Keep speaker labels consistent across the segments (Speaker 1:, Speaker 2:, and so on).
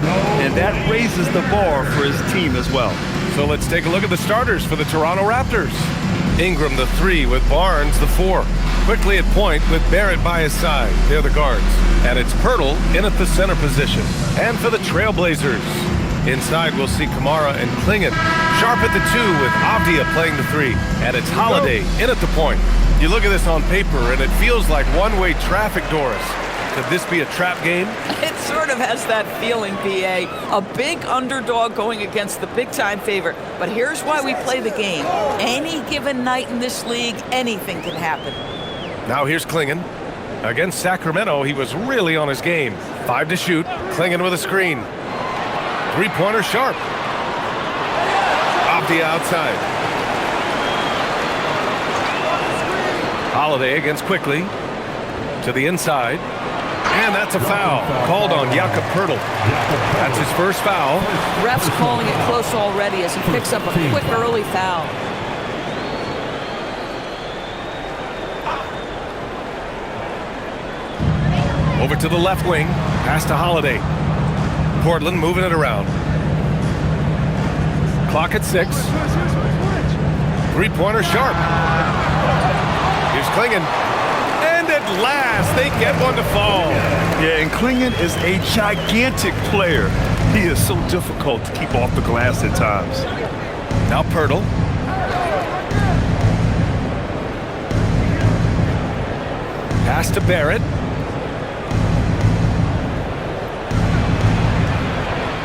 Speaker 1: player, and that raises the bar for his team as well.
Speaker 2: So let's take a look at the starters for the Toronto Raptors. Ingram, the 3, with Barnes, the 4. Quickly at point with Barrett by his side. They're the guards. And it's Pirtle in at the center position. And for the Trailblazers, inside we'll see Kamara and Klingon. Sharp at the 2 with Avdia playing the 3. And it's Holiday in at the point. You look at this on paper and it feels like one-way traffic, Doris. Could this be a trap game?
Speaker 3: It sort of has that feeling, PA. A big underdog going against the big-time favorite. But here's why we play the game. Any given night in this league, anything can happen.
Speaker 2: Now here's Klingon. Against Sacramento, he was really on his game. 5 to shoot. Klingon with a screen. Three-pointer Sharp. Off the outside. Holiday against Quickly. To the inside. And that's a foul called on Jakob Pirtle. That's his first foul.
Speaker 3: Ref's calling it close already as he picks up a quick early foul.
Speaker 2: Over to the left wing. Pass to Holiday. Portland moving it around. Clock at 6. Three-pointer Sharp. Here's Klingon. And at last, they get one to fall.
Speaker 1: Yeah, and Klingon is a gigantic player. He is so difficult to keep off the glass at times.
Speaker 2: Now Pirtle. Pass to Barrett.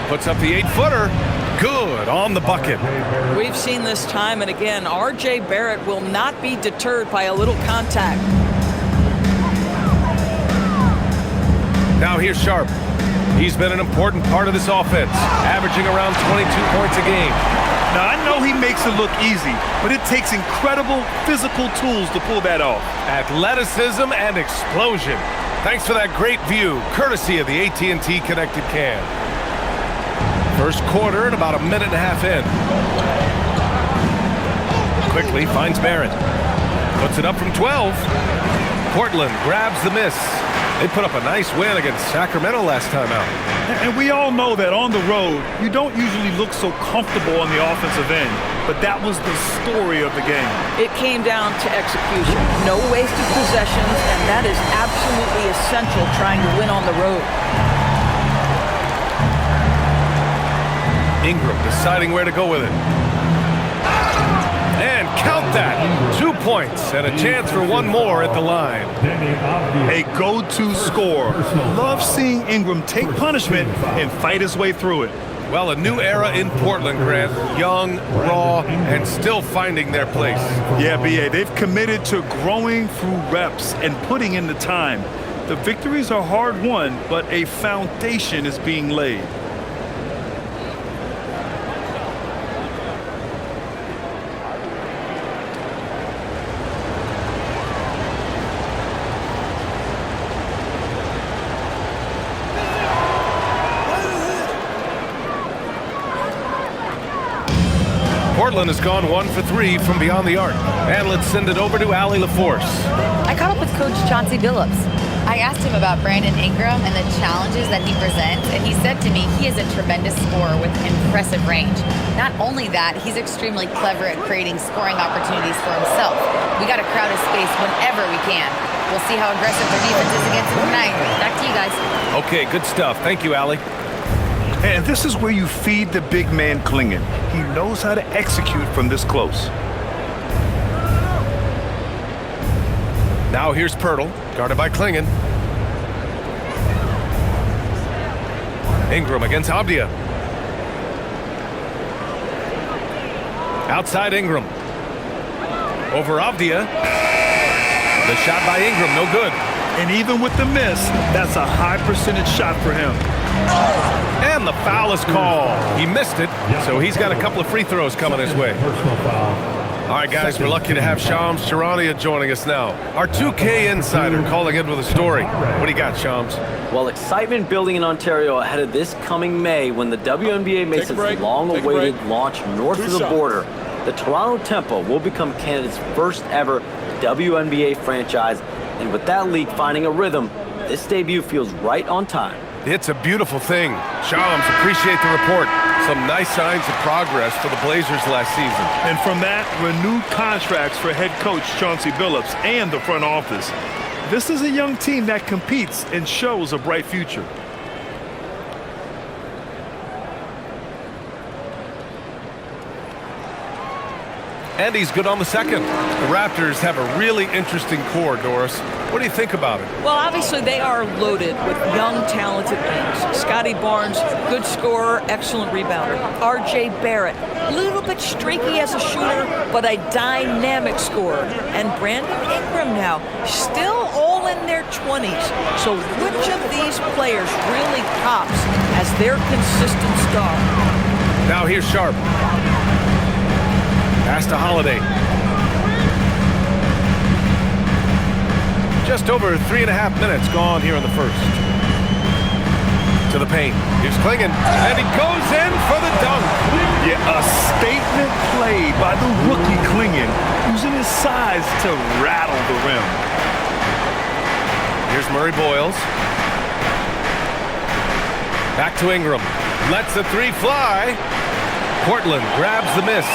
Speaker 2: Puts up the 8-footer. Good on the bucket.
Speaker 3: We've seen this time and again. R.J. Barrett will not be deterred by a little contact.
Speaker 2: Now here's Sharp. He's been an important part of this offense, averaging around 22 points a game.
Speaker 1: Now, I know he makes it look easy, but it takes incredible physical tools to pull that off.
Speaker 2: Athleticism and explosion. Thanks for that great view, courtesy of the AT&T Connected Cam. First quarter and about a minute and a half in. Quickly finds Barrett. Puts it up from 12. Portland grabs the miss. They put up a nice win against Sacramento last time out.
Speaker 1: And we all know that on the road, you don't usually look so comfortable on the offensive end. But that was the story of the game.
Speaker 3: It came down to execution. No wasted possessions, and that is absolutely essential trying to win on the road.
Speaker 2: Ingram deciding where to go with it. And count that. 2 points and a chance for one more at the line.
Speaker 1: A go-to scorer. Love seeing Ingram take punishment and fight his way through it.
Speaker 2: Well, a new era in Portland, Grant. Young, raw, and still finding their place.
Speaker 1: Yeah, B.A., they've committed to growing through reps and putting in the time. The victories are hard-won, but a foundation is being laid.
Speaker 2: Portland has gone 1 for 3 from beyond the arc. And let's send it over to Allie LaForce.
Speaker 4: I caught up with Coach Chauncey Billups. I asked him about Brandon Ingram and the challenges that he presents, and he said to me he is a tremendous scorer with impressive range. Not only that, he's extremely clever at creating scoring opportunities for himself. We got to crowd his space whenever we can. We'll see how aggressive their defense is against him tonight. Back to you guys.
Speaker 2: Okay, good stuff. Thank you, Allie.
Speaker 1: And this is where you feed the big man Klingon. He knows how to execute from this close.
Speaker 2: Now here's Pirtle, guarded by Klingon. Ingram against Avdia. Outside Ingram. Over Avdia. The shot by Ingram, no good.
Speaker 1: And even with the miss, that's a high percentage shot for him.
Speaker 2: And the foul is called. He missed it, so he's got a couple of free throws coming his way. All right, guys, we're lucky to have Shams Charania joining us now. Our 2K insider calling in with a story. What do you got, Shams?
Speaker 5: Well, excitement building in Ontario ahead of this coming May when the WNBA makes its long-awaited launch north of the border. The Toronto Tempo will become Canada's first ever WNBA franchise, and with that league finding a rhythm, this debut feels right on time.
Speaker 2: It's a beautiful thing. Shams, appreciate the report. Some nice signs of progress for the Blazers last season.
Speaker 1: And from that, renewed contracts for head coach Chauncey Billups and the front office. This is a young team that competes and shows a bright future.
Speaker 2: And he's good on the second. The Raptors have a really interesting core, Doris. What do you think about it?
Speaker 3: Well, obviously they are loaded with young, talented wings. Scotty Barnes, good scorer, excellent rebounder. R.J. Barrett, a little bit streaky as a shooter, but a dynamic scorer. And Brandon Ingram now, still all in their 20s. So which of these players really pops as their consistent star?
Speaker 2: Now here's Sharp. Pass to Holiday. Just over 3.5 minutes gone here in the first. To the paint. Here's Klingon, and he goes in for the dunk.
Speaker 1: Yeah, a statement play by the rookie Klingon, using his size to rattle the rim.
Speaker 2: Here's Murray Boyles. Back to Ingram. Lets the three fly. Portland grabs the miss.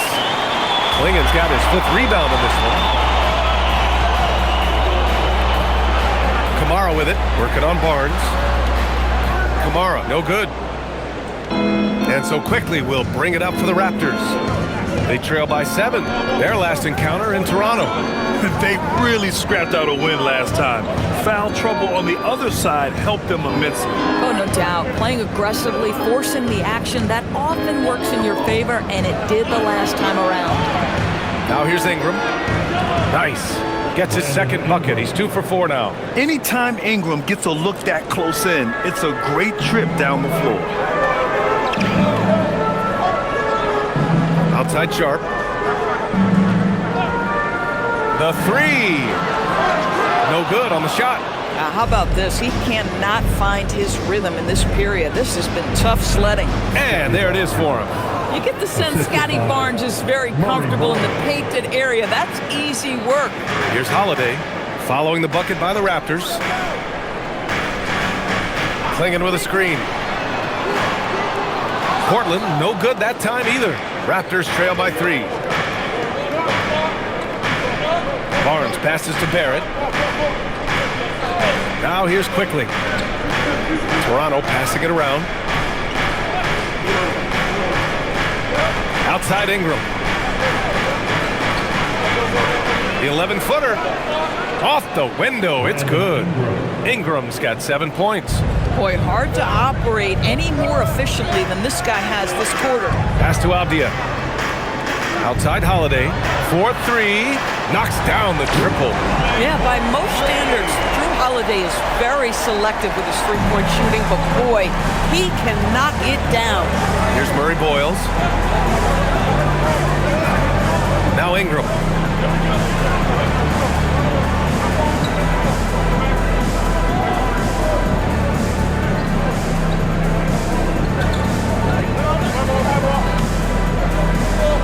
Speaker 2: Klingon's got his 5th rebound in this one. Kamara with it, working on Barnes. Kamara, no good. And so quickly we'll bring it up for the Raptors. They trail by 7. Their last encounter in Toronto.
Speaker 1: They really scrapped out a win last time. Foul trouble on the other side helped them immensely.
Speaker 3: Oh, no doubt. Playing aggressively, forcing the action, that often works in your favor, and it did the last time around.
Speaker 2: Now here's Ingram. Nice. Gets his second bucket. He's 2 for 4 now.
Speaker 1: Anytime Ingram gets a look that close in, it's a great trip down the floor.
Speaker 2: Outside Sharp. The 3. No good on the shot.
Speaker 3: How about this? He cannot find his rhythm in this period. This has been tough sledding.
Speaker 2: And there it is for him.
Speaker 3: You get the sense Scotty Barnes is very comfortable in the painted area. That's easy work.
Speaker 2: Here's Holiday following the bucket by the Raptors. Klingon with a screen. Portland, no good that time either. Raptors trail by 3. Barnes passes to Barrett. Now here's Quickly. Toronto passing it around. Outside Ingram. The 11-footer. Off the window. It's good. Ingram's got 7 points.
Speaker 3: Boy, hard to operate any more efficiently than this guy has this quarter.
Speaker 2: Pass to Avdia. Outside Holiday. 4-3. Knocks down the triple.
Speaker 3: Yeah, by most standards, Drew Holiday is very selective with his three-point shooting, but boy, he can knock it down.
Speaker 2: Here's Murray Boyles. Now Ingram.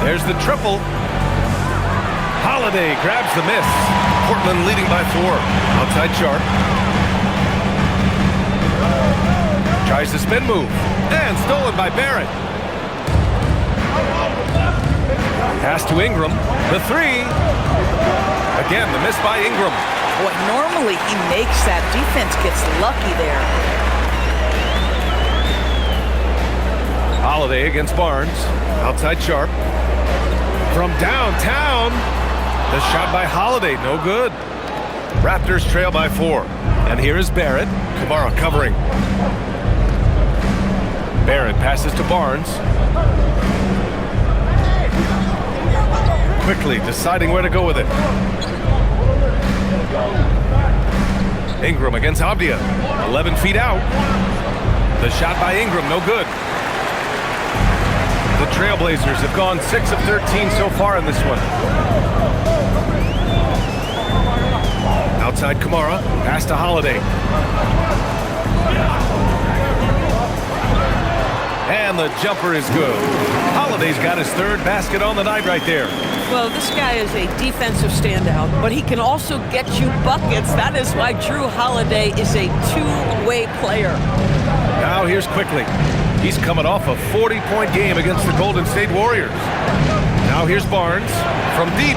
Speaker 2: There's the triple. Holiday grabs the miss. Portland leading by 4. Outside Sharp. Tries the spin move. And stolen by Barrett. Pass to Ingram. The 3. Again, the miss by Ingram.
Speaker 3: Boy, normally he makes that. Defense gets lucky there.
Speaker 2: Holiday against Barnes. Outside Sharp. From downtown. The shot by Holiday, no good. Raptors trail by 4. And here is Barrett. Kamara covering. Barrett passes to Barnes. Quickly deciding where to go with it. Ingram against Avdia. 11 feet out. The shot by Ingram, no good. The Trailblazers have gone 6 of 13 so far in this one. Outside Kamara, pass to Holiday. And the jumper is good. Holiday's got his 3rd basket on the night right there.
Speaker 3: Well, this guy is a defensive standout, but he can also get you buckets. That is why Drew Holiday is a two-way player.
Speaker 2: Now here's Quickly. He's coming off a 40-point game against the Golden State Warriors. Now here's Barnes from deep.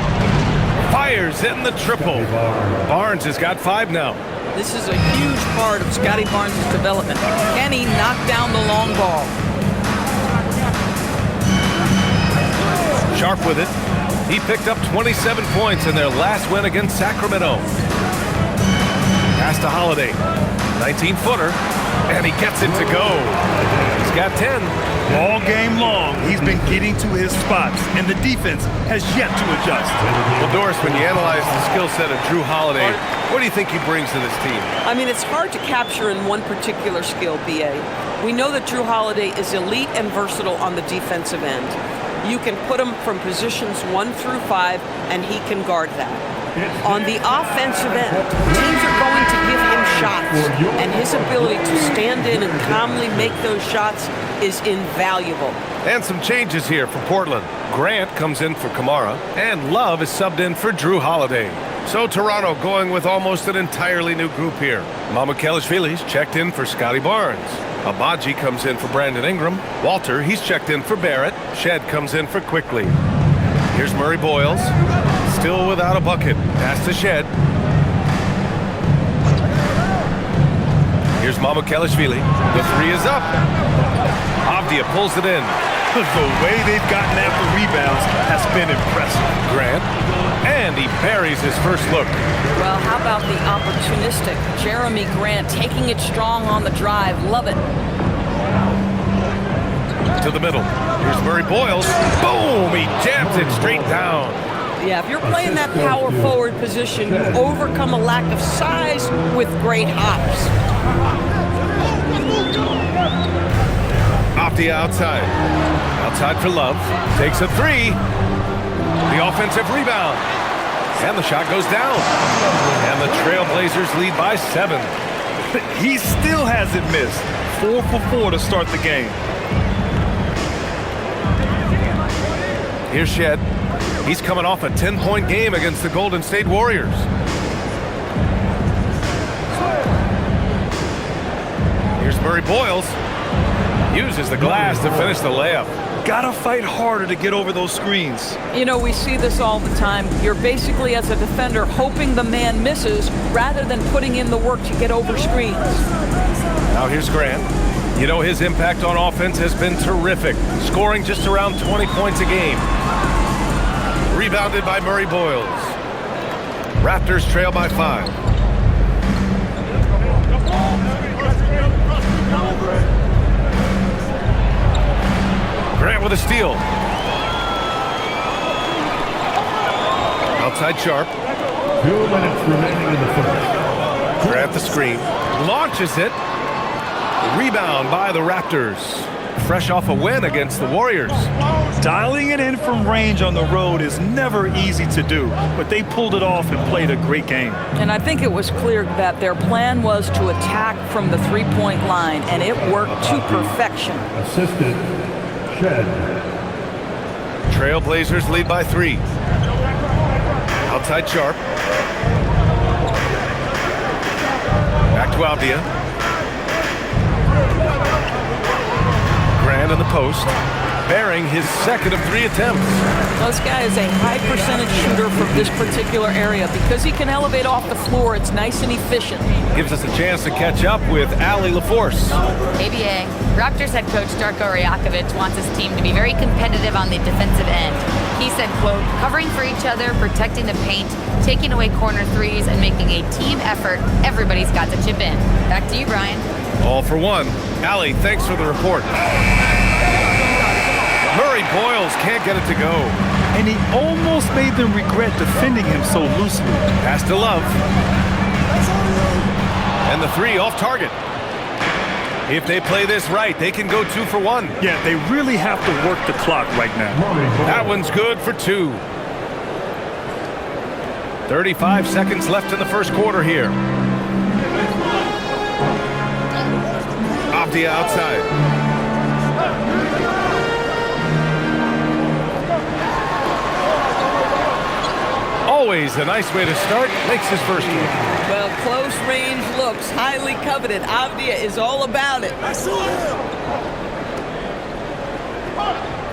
Speaker 2: Fires in the triple. Barnes has got 5 now.
Speaker 3: This is a huge part of Scotty Barnes' development. Can he knock down the long ball?
Speaker 2: Sharp with it. He picked up 27 points in their last win against Sacramento. Pass to Holiday. 19-footer. And he gets it to go. He's got 10.
Speaker 1: All game long, he's been getting to his spots, and the defense has yet to adjust.
Speaker 2: Well, Doris, when you analyze the skill set of Drew Holiday, what do you think he brings to this team?
Speaker 3: I mean, it's hard to capture in one particular skill, B.A. We know that Drew Holiday is elite and versatile on the defensive end. You can put him from positions 1 through 5, and he can guard that. On the offensive end, teams are going to give him shots, and his ability to stand in and calmly make those shots is invaluable.
Speaker 2: And some changes here for Portland. Grant comes in for Kamara, and Love is subbed in for Drew Holiday. So Toronto going with almost an entirely new group here. Mamukelashvili's checked in for Scotty Barnes. Abaji comes in for Brandon Ingram. Walter, he's checked in for Barrett. Shed comes in for Quickly. Here's Murray Boyles. Still without a bucket. Pass to Shed. Here's Mamukelashvili. The 3 is up. Avdia pulls it in.
Speaker 1: The way they've gotten after rebounds has been impressive.
Speaker 2: Grant. And he buries his first look.
Speaker 3: Well, how about the opportunistic Jeremy Grant taking it strong on the drive? Love it.
Speaker 2: To the middle. Here's Murray Boyles. Boom! He jams it straight down.
Speaker 3: Yeah, if you're playing that power forward position, you overcome a lack of size with great hops.
Speaker 2: Off the outside. Outside for Love. Takes a 3. The offensive rebound. And the shot goes down. And the Trailblazers lead by 7.
Speaker 1: He still hasn't missed. 4 for 4 to start the game.
Speaker 2: Here's Shed. He's coming off a 10-point game against the Golden State Warriors. Here's Murray Boyles. Uses the glass to finish the layup.
Speaker 1: Gotta fight harder to get over those screens.
Speaker 3: You know, we see this all the time. You're basically, as a defender, hoping the man misses rather than putting in the work to get over screens.
Speaker 2: Now here's Grant. You know, his impact on offense has been terrific, scoring just around 20 points a game. Rebounded by Murray Boyles. Raptors trail by 5. Grant with a steal. Outside Sharp.
Speaker 6: 2 minutes remaining in the first.
Speaker 2: Grant the screen. Launches it. Rebound by the Raptors. Fresh off a win against the Warriors.
Speaker 1: Dialing it in from range on the road is never easy to do, but they pulled it off and played a great game.
Speaker 3: And I think it was clear that their plan was to attack from the three-point line, and it worked to perfection.
Speaker 6: Assisted. Shed.
Speaker 2: Trailblazers lead by 3. Outside Sharp. Back to Avdia. Grant in the post. Bearing his second of 3 attempts.
Speaker 3: This guy is a high percentage shooter from this particular area. Because he can elevate off the floor, it's nice and efficient.
Speaker 2: Gives us a chance to catch up with Allie LaForce.
Speaker 4: ABA, Raptors head coach Darko Rajakovic wants his team to be very competitive on the defensive end. He said, quote, covering for each other, protecting the paint, taking away corner threes, and making a team effort. Everybody's got to chip in. Back to you, Brian.
Speaker 2: All for one. Allie, thanks for the report. Murray Boyles can't get it to go.
Speaker 1: And he almost made them regret defending him so loosely.
Speaker 2: Pass to Love. And the 3 off target. If they play this right, they can go 2 for 1.
Speaker 1: Yeah, they really have to work the clock right now.
Speaker 2: That one's good for 2. 35 seconds left in the first quarter here. Off the outside. Always a nice way to start. Makes his first one.
Speaker 3: Well, close range looks, highly coveted. Avdia is all about it.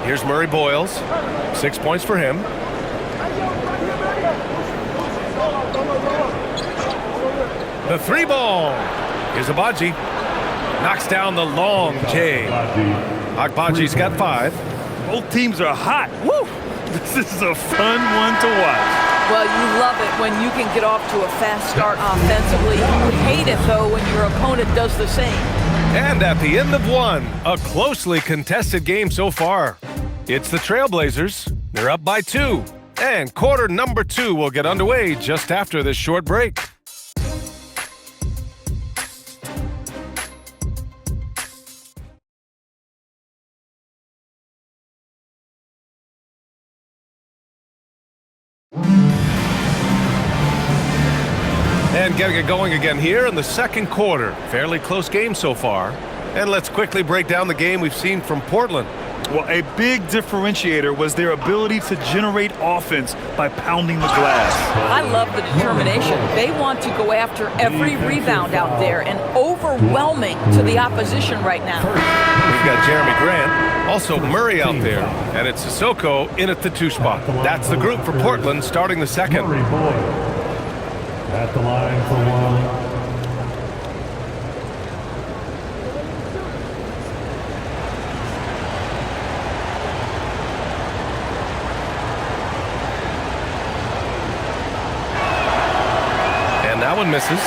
Speaker 2: Here's Murray Boyles. 6 points for him. The 3 ball. Here's Agbaji. Knocks down the long J. Agbaji's got 5.
Speaker 1: Both teams are hot. Woo! This is a fun one to watch.
Speaker 3: Well, you love it when you can get off to a fast start offensively. You hate it, though, when your opponent does the same.
Speaker 2: And at the end of one, a closely contested game so far. It's the Trailblazers. They're up by 2. And quarter number 2 will get underway just after this short break. And getting it going again here in the second quarter. Fairly close game so far. And let's quickly break down the game we've seen from Portland.
Speaker 1: Well, a big differentiator was their ability to generate offense by pounding the glass.
Speaker 3: I love the determination. They want to go after every rebound out there and overwhelming to the opposition right now.
Speaker 2: We've got Jeremy Grant, also Murray out there, and it's Sissoko in at the 2 spot. That's the group for Portland starting the second.
Speaker 6: Murray Boyles at the line for 1.
Speaker 2: That one misses.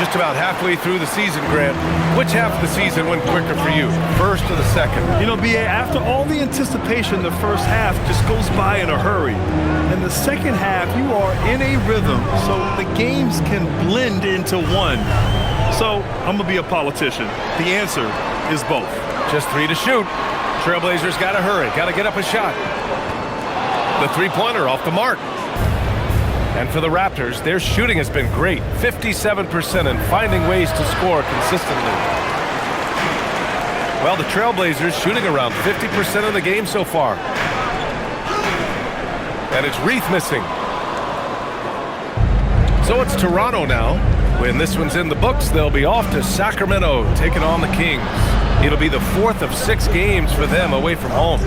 Speaker 2: Just about halfway through the season, Grant. Which half of the season went quicker for you? First or the second?
Speaker 1: You know, B.A., after all the anticipation, the first half just goes by in a hurry. In the second half, you are in a rhythm, so the games can blend into one. So, I'm going to be a politician. The answer is both.
Speaker 2: Just 3 to shoot. Trailblazers got to hurry. Got to get up a shot. The 3-pointer off the mark. And for the Raptors, their shooting has been great. 57% and finding ways to score consistently. Well, the Trailblazers shooting around 50% of the game so far. And it's Reith missing. So it's Toronto now. When this one's in the books, they'll be off to Sacramento, taking on the Kings. It'll be the 4th of 6 games for them away from home.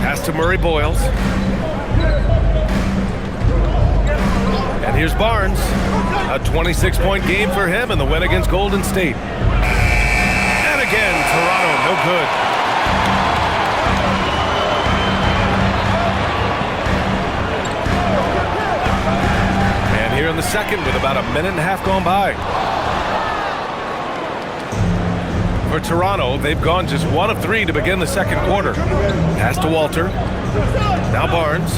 Speaker 2: Pass to Murray Boyles. And here's Barnes. A 26-point game for him in the win against Golden State. And again, Toronto, no good. And here in the second with about a minute and a half gone by. For Toronto, they've gone just 1 of 3 to begin the second quarter. Pass to Walter. Now Barnes.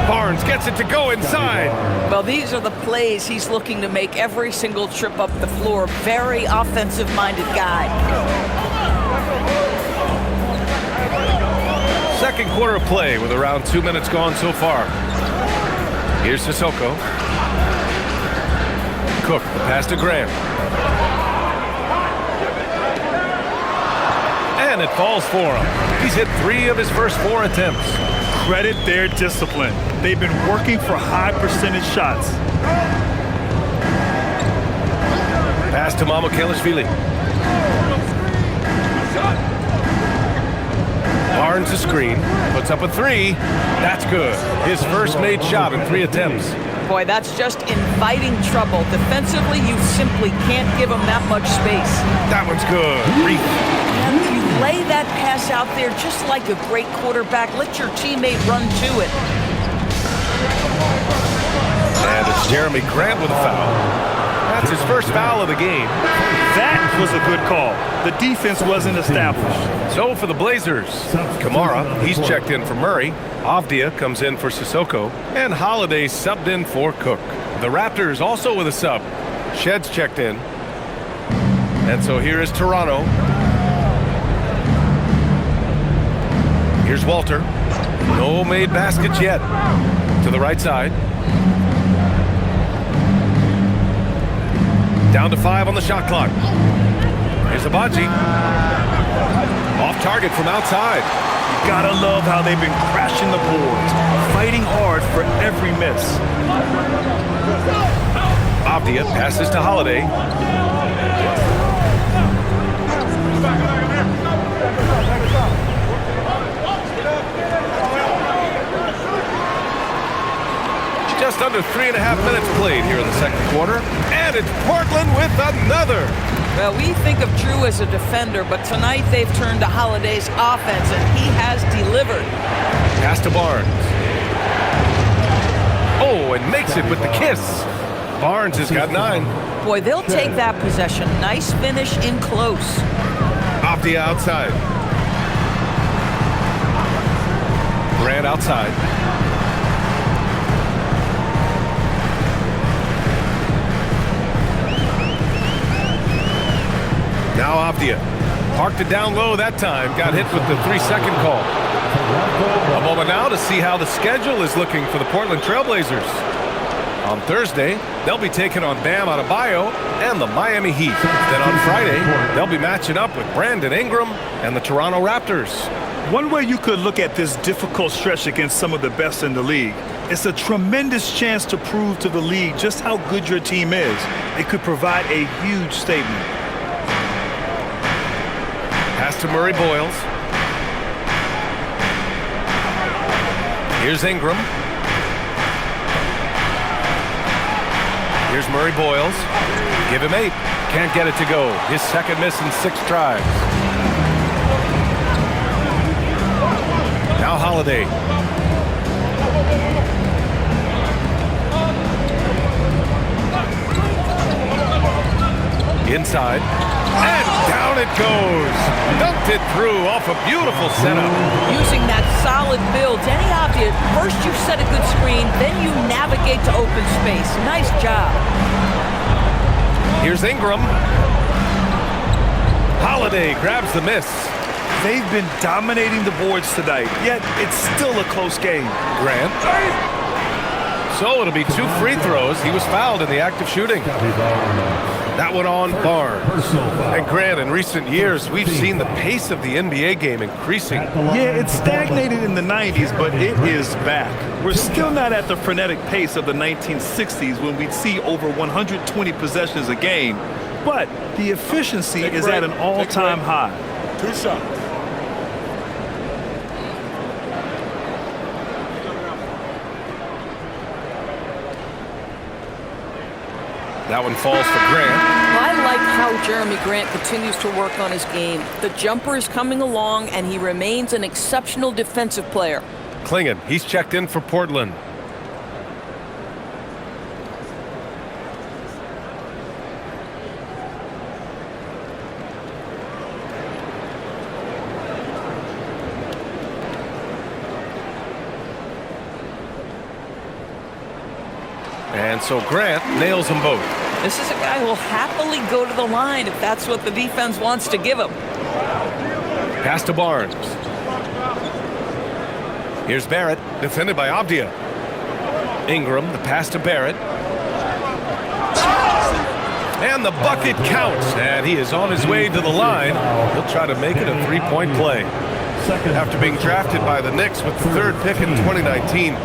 Speaker 2: Barnes gets it to go inside.
Speaker 3: Well, these are the plays he's looking to make every single trip up the floor. Very offensive-minded guy.
Speaker 2: Second quarter of play with around 2 minutes gone so far. Here's Sissoko. Cook, the pass to Grant. And it falls for him. He's hit 3 of his first 4 attempts.
Speaker 1: Credit their discipline. They've been working for high percentage shots.
Speaker 2: Pass to Mamukelashvili. Barnes a screen, puts up a 3. That's good. His first made shot in 3 attempts.
Speaker 3: Boy, that's just inviting trouble. Defensively, you simply can't give him that much space.
Speaker 2: That one's good.
Speaker 3: And you lay that pass out there just like a great quarterback. Let your teammate run to it.
Speaker 2: And it's Jeremy Grant with a foul. That's his first foul of the game.
Speaker 1: That was a good call. The defense wasn't established.
Speaker 2: So for the Blazers, Kamara, he's checked in for Murray. Avdia comes in for Sissoko. And Holiday subbed in for Cook. The Raptors also with a sub. Shed's checked in. And so here is Toronto. Here's Walter. No made baskets yet. To the right side. Down to 5 on the shot clock. Here's Agbaji. Off target from outside.
Speaker 1: Gotta love how they've been crashing the boards, fighting hard for every miss.
Speaker 2: Avdia passes to Holiday. Just under 3.5 minutes played here in the second quarter. And it's Portland with another.
Speaker 3: Well, we think of Drew as a defender, but tonight they've turned to Holiday's offense, and he has delivered.
Speaker 2: Pass to Barnes. Oh, and makes it with the kiss. Barnes has got 9.
Speaker 3: Boy, they'll take that possession. Nice finish in close.
Speaker 2: Avdia outside. Grant outside. Now Avdia parked it down low that time. Got hit with the 3-second call. A moment now to see how the schedule is looking for the Portland Trailblazers. On Thursday, they'll be taking on Bam Adebayo and the Miami Heat. Then on Friday, they'll be matching up with Brandon Ingram and the Toronto Raptors.
Speaker 1: One way you could look at this difficult stretch against some of the best in the league, it's a tremendous chance to prove to the league just how good your team is. It could provide a huge statement.
Speaker 2: Pass to Murray Boyles. Here's Ingram. Here's Murray Boyles. Give him 8. Can't get it to go. His second miss in 6 tries. Now Holiday. Inside. And down it goes. Dunked it through off a beautiful setup.
Speaker 3: Using that solid build, Danny Avdia, first you set a good screen, then you navigate to open space. Nice job.
Speaker 2: Here's Ingram. Holiday grabs the miss.
Speaker 1: They've been dominating the boards tonight, yet it's still a close game.
Speaker 2: Grant. So it'll be 2 free throws. He was fouled in the act of shooting. That one on Barnes. And Grant, in recent years, we've seen the pace of the NBA game increasing.
Speaker 1: Yeah, it stagnated in the 90s, but it is back. We're still not at the frenetic pace of the 1960s when we'd see over 120 possessions a game, but the efficiency is at an all-time high.
Speaker 7: 2 shots.
Speaker 2: That one falls for Grant.
Speaker 3: I like how Jeremy Grant continues to work on his game. The jumper is coming along, and he remains an exceptional defensive player.
Speaker 2: Klingon, he's checked in for Portland. And so Grant nails them both.
Speaker 3: This is a guy who will happily go to the line if that's what the defense wants to give him.
Speaker 2: Pass to Barnes. Here's Barrett, defended by Avdia. Ingram, the pass to Barrett. And the bucket counts. And he is on his way to the line. He'll try to make it a 3-point play. After being drafted by the Knicks with the 3rd pick in 2019,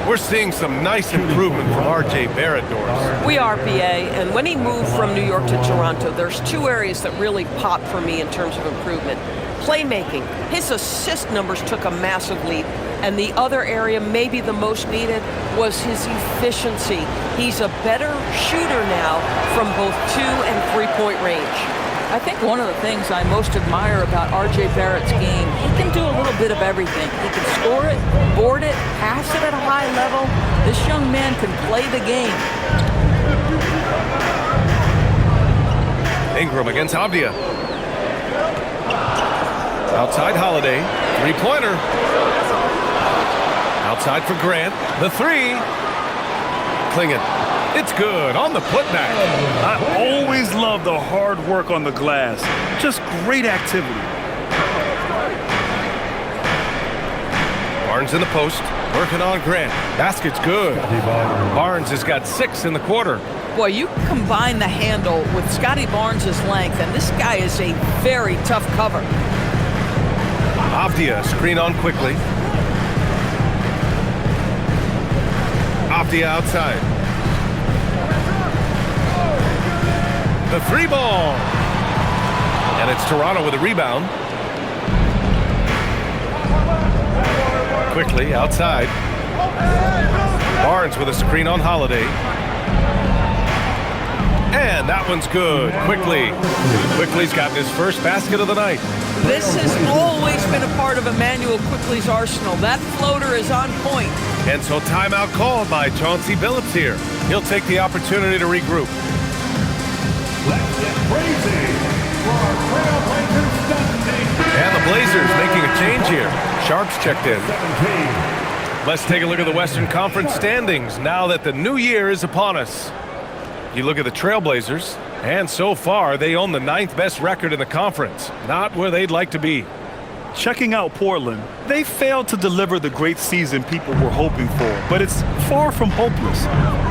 Speaker 2: we're seeing some nice improvement from R.J. Barrett, Doris.
Speaker 3: We are, PA, and when he moved from New York to Toronto, there's 2 areas that really popped for me in terms of improvement. Playmaking. His assist numbers took a massive leap, and the other area, maybe the most needed, was his efficiency. He's a better shooter now from both 2- and 3-point range. I think one of the things I most admire about R.J. Barrett's game, he can do a little bit of everything. He can score it, board it, pass it at a high level. This young man can play the game.
Speaker 2: Ingram against Avdia. Outside Holiday, 3-pointer. Outside for Grant, the 3. Klingon. It's good on the putback.
Speaker 1: I always love the hard work on the glass. Just great activity.
Speaker 2: Barnes in the post, working on Grant. Basket's good. Barnes has got 6 in the quarter.
Speaker 3: Boy, you combine the handle with Scotty Barnes' length, and this guy is a very tough cover.
Speaker 2: Avdia, screen on quickly. Avdia outside. The 3 ball. And it's Toronto with a rebound. Quickly outside. Barnes with a screen on Holiday. And that one's good. Quickly's gotten his first basket of the night.
Speaker 3: This has always been a part of Emmanuel Quickly's arsenal. That floater is on point.
Speaker 2: And so timeout called by Chauncey Billups here. He'll take the opportunity to regroup.
Speaker 6: Let's get crazy for our Trailblazers destiny.
Speaker 2: And the Blazers making a change here. Sharps checked in.
Speaker 6: 17.
Speaker 2: Let's take a look at the Western Conference standings now that the new year is upon us. You look at the Trailblazers, and so far they own the 9th best record in the conference. Not where they'd like to be.
Speaker 1: Checking out Portland, they failed to deliver the great season people were hoping for, but it's far from hopeless.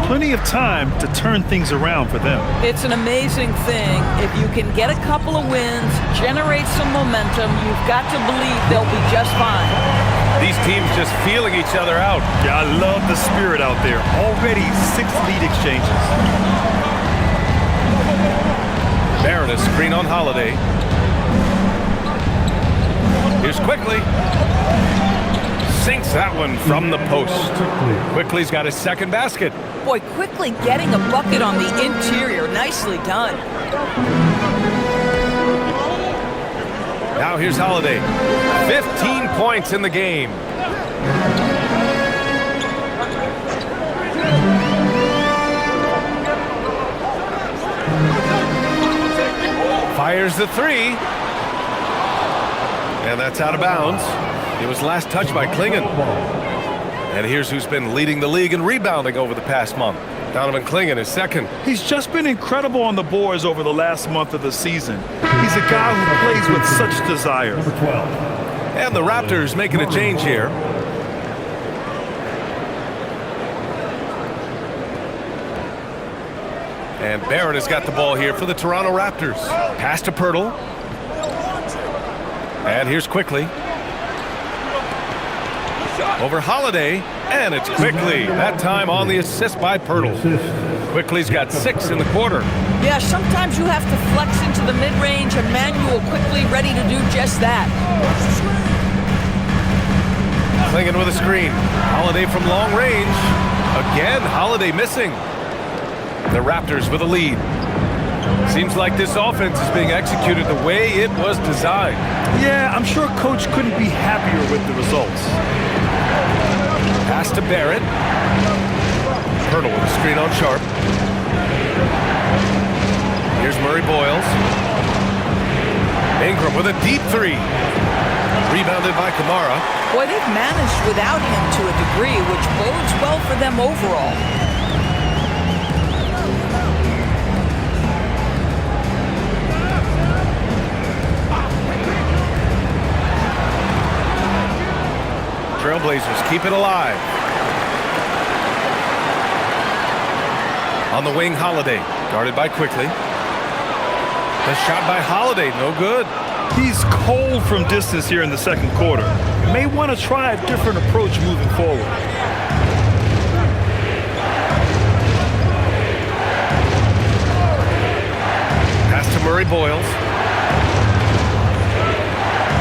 Speaker 1: Plenty of time to turn things around for them.
Speaker 3: It's an amazing thing. If you can get a couple of wins, generate some momentum, you've got to believe they'll be just fine.
Speaker 2: These teams just feeling each other out.
Speaker 1: Yeah, I love the spirit out there. Already 6 lead exchanges.
Speaker 2: Barrett, a screen on Holiday. Here's Quickly. Sinks that one from the post. Quickly's got his second basket.
Speaker 3: Boy, Quickly getting a bucket on the interior. Nicely done.
Speaker 2: Now here's Holiday. 15 points in the game. Fires the 3. And that's out of bounds. It was last touched by Klingon. And here's who's been leading the league in rebounding over the past month. Donovan Klingon is second.
Speaker 1: He's just been incredible on the boards over the last month of the season. He's a guy who plays with such desire.
Speaker 6: Number 12.
Speaker 2: And the Raptors making a change here. And Barrett has got the ball here for the Toronto Raptors. Pass to Pirtle. And here's Quickly. Over Holiday, and it's Quickly. That time on the assist by Pirtle. Quickly's got 6 in the quarter.
Speaker 3: Yeah, sometimes you have to flex into the mid-range. Emmanuel Quickly ready to do just that.
Speaker 2: Klingon with a screen. Holiday from long range. Again, Holiday missing. The Raptors with a lead. Seems like this offense is being executed the way it was designed.
Speaker 1: Yeah, I'm sure Coach couldn't be happier with the results.
Speaker 2: Pass to Barrett. Pirtle with a screen on Sharp. Here's Murray Boyles. Ingram with a deep 3. Rebounded by Kamara.
Speaker 3: Boy, they've managed without him to a degree, which bodes well for them overall.
Speaker 2: Trailblazers keep it alive. On the wing, Holiday. Guarded by Quickly. The shot by Holiday, no good.
Speaker 1: He's cold from distance here in the second quarter. May want to try a different approach moving forward.
Speaker 2: Pass to Murray Boyles.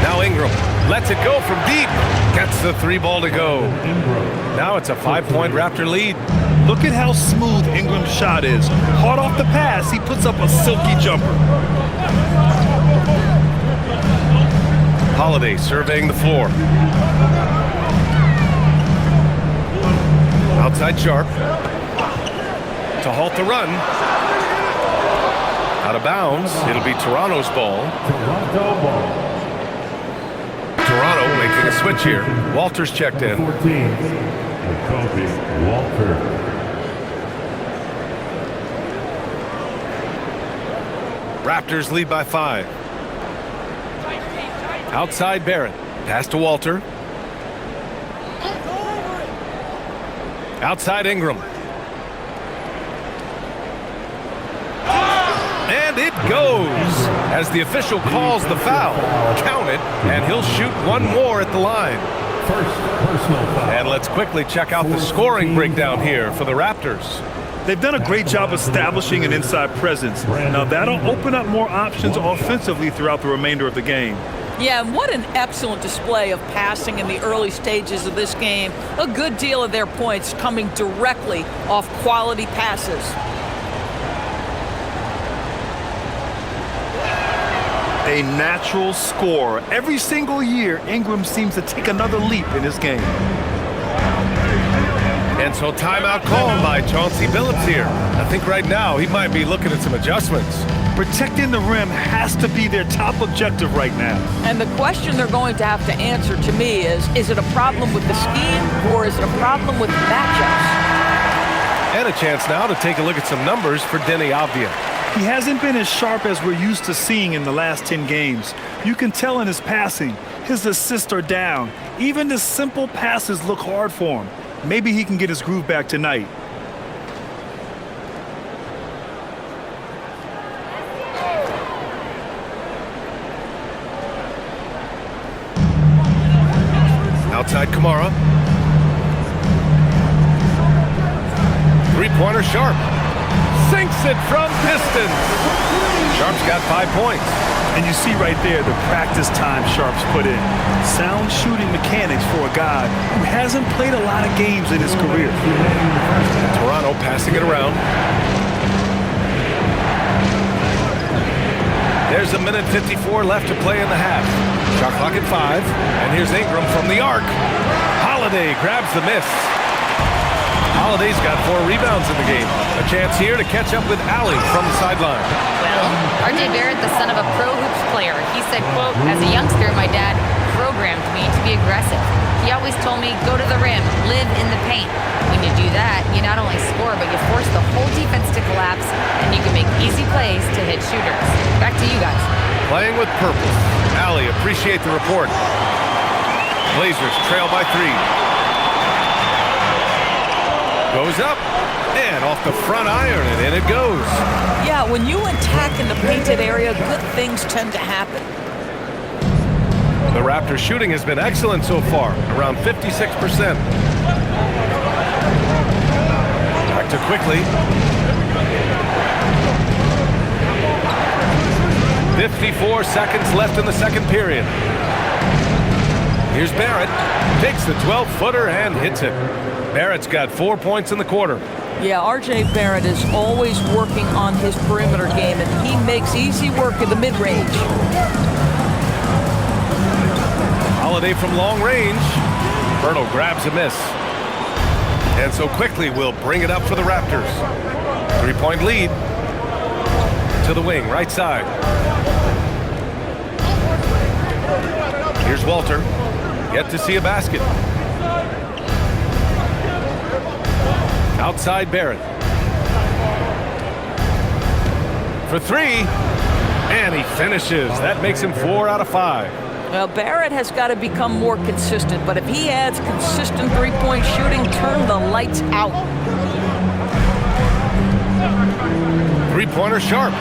Speaker 2: Now Ingram lets it go from deep. Gets the 3 ball to go. Now it's a 5-point Raptor lead.
Speaker 1: Look at how smooth Ingram's shot is. Hard off the pass, he puts up a silky jumper.
Speaker 2: Holiday surveying the floor. Outside Sharp. To halt the run. Out of bounds. It'll be Toronto's ball.
Speaker 6: Toronto ball.
Speaker 2: Toronto making a switch here. Walters checked in.
Speaker 6: 14. Kobe Walter.
Speaker 2: Raptors lead by 5. Outside Barrett. Pass to Walter. Outside Ingram. And it goes. As the official calls the foul, count it, and he'll shoot one more at the line.
Speaker 6: First personal foul.
Speaker 2: And let's quickly check out the scoring breakdown here for the Raptors.
Speaker 1: They've done a great job establishing an inside presence. Now that'll open up more options offensively throughout the remainder of the game.
Speaker 3: Yeah, and what an excellent display of passing in the early stages of this game. A good deal of their points coming directly off quality passes.
Speaker 1: A natural scorer. Every single year, Ingram seems to take another leap in his game.
Speaker 2: And so timeout called by Chauncey Billups here. I think right now he might be looking at some adjustments.
Speaker 1: Protecting the rim has to be their top objective right now.
Speaker 3: And the question they're going to have to answer to me is it a problem with the scheme or is it a problem with the matchups?
Speaker 2: And a chance now to take a look at some numbers for Denny Avdia.
Speaker 1: He hasn't been as sharp as we're used to seeing in the last 10 games. You can tell in his passing, his assists are down. Even the simple passes look hard for him. Maybe he can get his groove back tonight.
Speaker 2: Outside Kamara. Three-pointer Sharp. Sinks it from distance. Sharp's got 5 points.
Speaker 1: And you see right there the practice time Sharp's put in. Sound shooting mechanics for a guy who hasn't played a lot of games in his career.
Speaker 2: Toronto passing it around. There's a minute 54 left to play in the half. Shot clock at 5. And here's Ingram from the arc. Holiday grabs the miss. Holiday's got 4 rebounds in the game. A chance here to catch up with Allie from the sideline.
Speaker 4: Well, RJ Barrett, the son of a pro hoops player, he said, quote, as a youngster, my dad programmed me to be aggressive. He always told me, go to the rim, live in the paint. When you do that, you not only score, but you force the whole defense to collapse, and you can make easy plays to hit shooters. Back to you guys.
Speaker 2: Playing with purple. Allie, appreciate the report. Blazers trail by 3. Goes up, and off the front iron, and in it goes.
Speaker 3: Yeah, when you attack in the painted area, good things tend to happen.
Speaker 2: The Raptors shooting has been excellent so far, around 56%. Back to quickly. 54 seconds left in the second period. Here's Barrett, takes the 12-footer and hits it. Barrett's got 4 points in the quarter.
Speaker 3: Yeah, RJ Barrett is always working on his perimeter game, and he makes easy work in the mid-range.
Speaker 2: Holiday from long range. Berto grabs a miss. And so quickly we'll bring it up for the Raptors. 3-point lead. To the wing, right side. Here's Walter. Yet to see a basket. Outside Barrett. For 3. And he finishes. That makes him 4 out of 5.
Speaker 3: Well, Barrett has got to become more consistent, but if he adds consistent three-point shooting, turn the lights out.
Speaker 2: Three-pointer Sharp.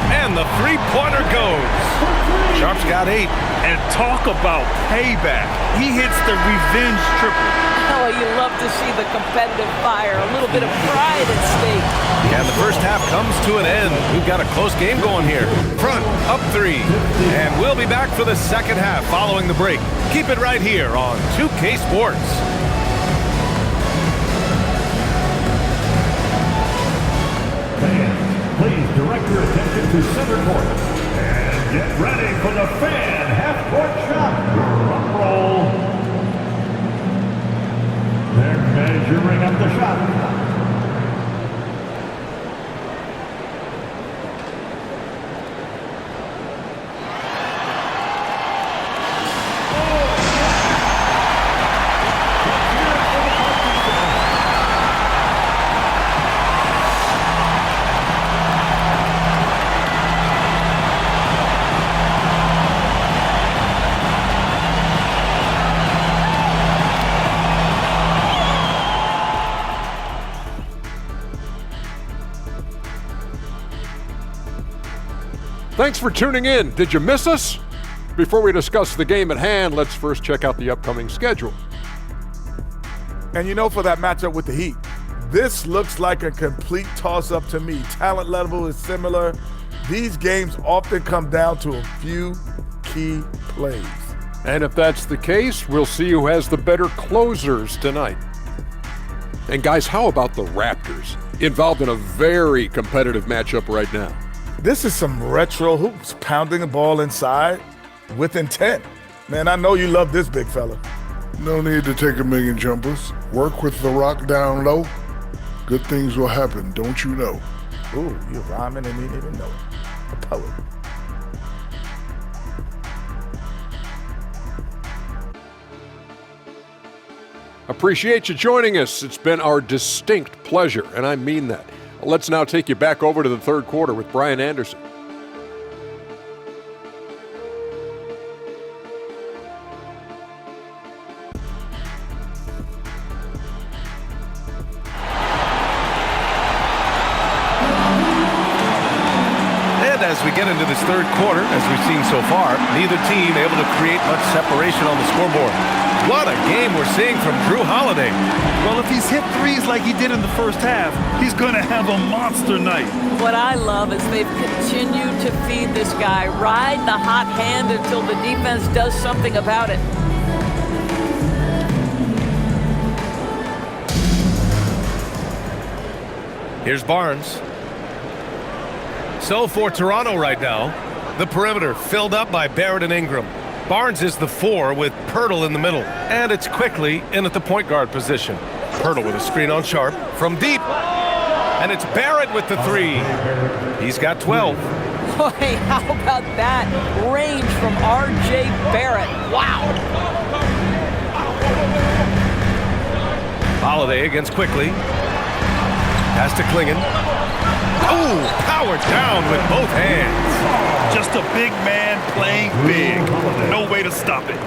Speaker 2: And the three-pointer goes. Sharp's got 8.
Speaker 1: And talk about payback. He hits the revenge triple.
Speaker 3: Oh, you love to see the competitive fire, a little bit of pride at stake.
Speaker 2: And the first half comes to an end. We've got a close game going here. Front, up 3. And we'll be back for the second half following the break. Keep it right here on 2K Sports.
Speaker 6: Fans, please direct your attention to center court. And get ready for the fan half-court shot. Drum roll. They're measuring up the shot.
Speaker 7: Thanks for tuning in. Did you miss us? Before we discuss the game at hand, let's first check out the upcoming schedule.
Speaker 8: And you know, for that matchup with the Heat, this looks like a complete toss-up to me. Talent level is similar. These games often come down to a few key plays.
Speaker 7: And if that's the case, we'll see who has the better closers tonight. And guys, how about the Raptors? Involved in a very competitive matchup right now.
Speaker 8: This is some retro hoops, pounding the ball inside with intent. Man, I know you love this big fella.
Speaker 9: No need to take a million jumpers. Work with the rock down low. Good things will happen, don't you know?
Speaker 8: Ooh, you're rhyming and you didn't even know it. A poet.
Speaker 7: Appreciate you joining us. It's been our distinct pleasure, and I mean that. Let's now take you back over to the third quarter with Brian Anderson.
Speaker 2: And as we get into this third quarter, as we've seen so far, neither team able to create much separation on the scoreboard. What a game we're seeing from Drew Holiday.
Speaker 1: Well, if he's hit threes like he did in the first half, he's going to have a monster night. What
Speaker 3: I love is they've continued to feed this guy, ride the hot hand until the defense does something about it.
Speaker 2: Here's Barnes. So for Toronto right now, the perimeter filled up by Barrett and Ingram. Barnes is the 4 with Pirtle in the middle. And it's quickly in at the point guard position. Pirtle with a screen on Sharp from deep. And it's Barrett with the 3. He's got 12.
Speaker 3: Boy, how about that range from R.J. Barrett. Wow.
Speaker 2: Holiday against Quickly. Pass to Klingon. Oh, powered down with both hands.
Speaker 1: Just a big man playing big. No way to stop it.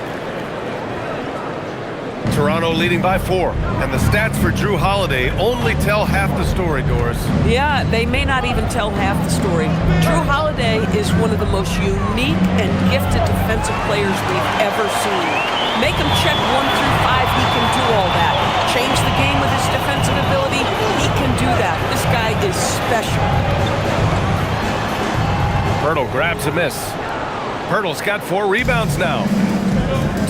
Speaker 2: Toronto leading by 4. And the stats for Drew Holiday only tell half the story, Doris.
Speaker 3: Yeah, they may not even tell half the story. Drew Holiday is one of the most unique and gifted defensive players we've ever seen. Make him check 1 through 5, he can do all that. Change the game with his defensive ability, he can do that. This guy is special.
Speaker 2: Pirtle grabs a miss. Pirtle's got 4 rebounds now.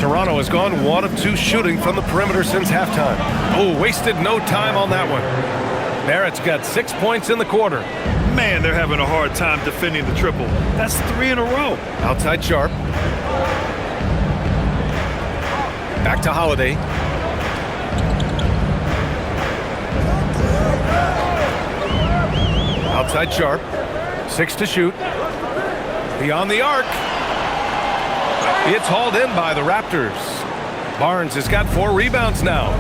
Speaker 2: Toronto has gone 1 of 2 shooting from the perimeter since halftime. Oh, wasted no time on that one. Barrett's got 6 points in the quarter.
Speaker 1: Man, they're having a hard time defending the triple. That's 3 in a row.
Speaker 2: Outside Sharp. Back to Holiday. Outside Sharp. 6 to shoot. Beyond the arc. It's hauled in by the Raptors. Barnes has got 4 rebounds now.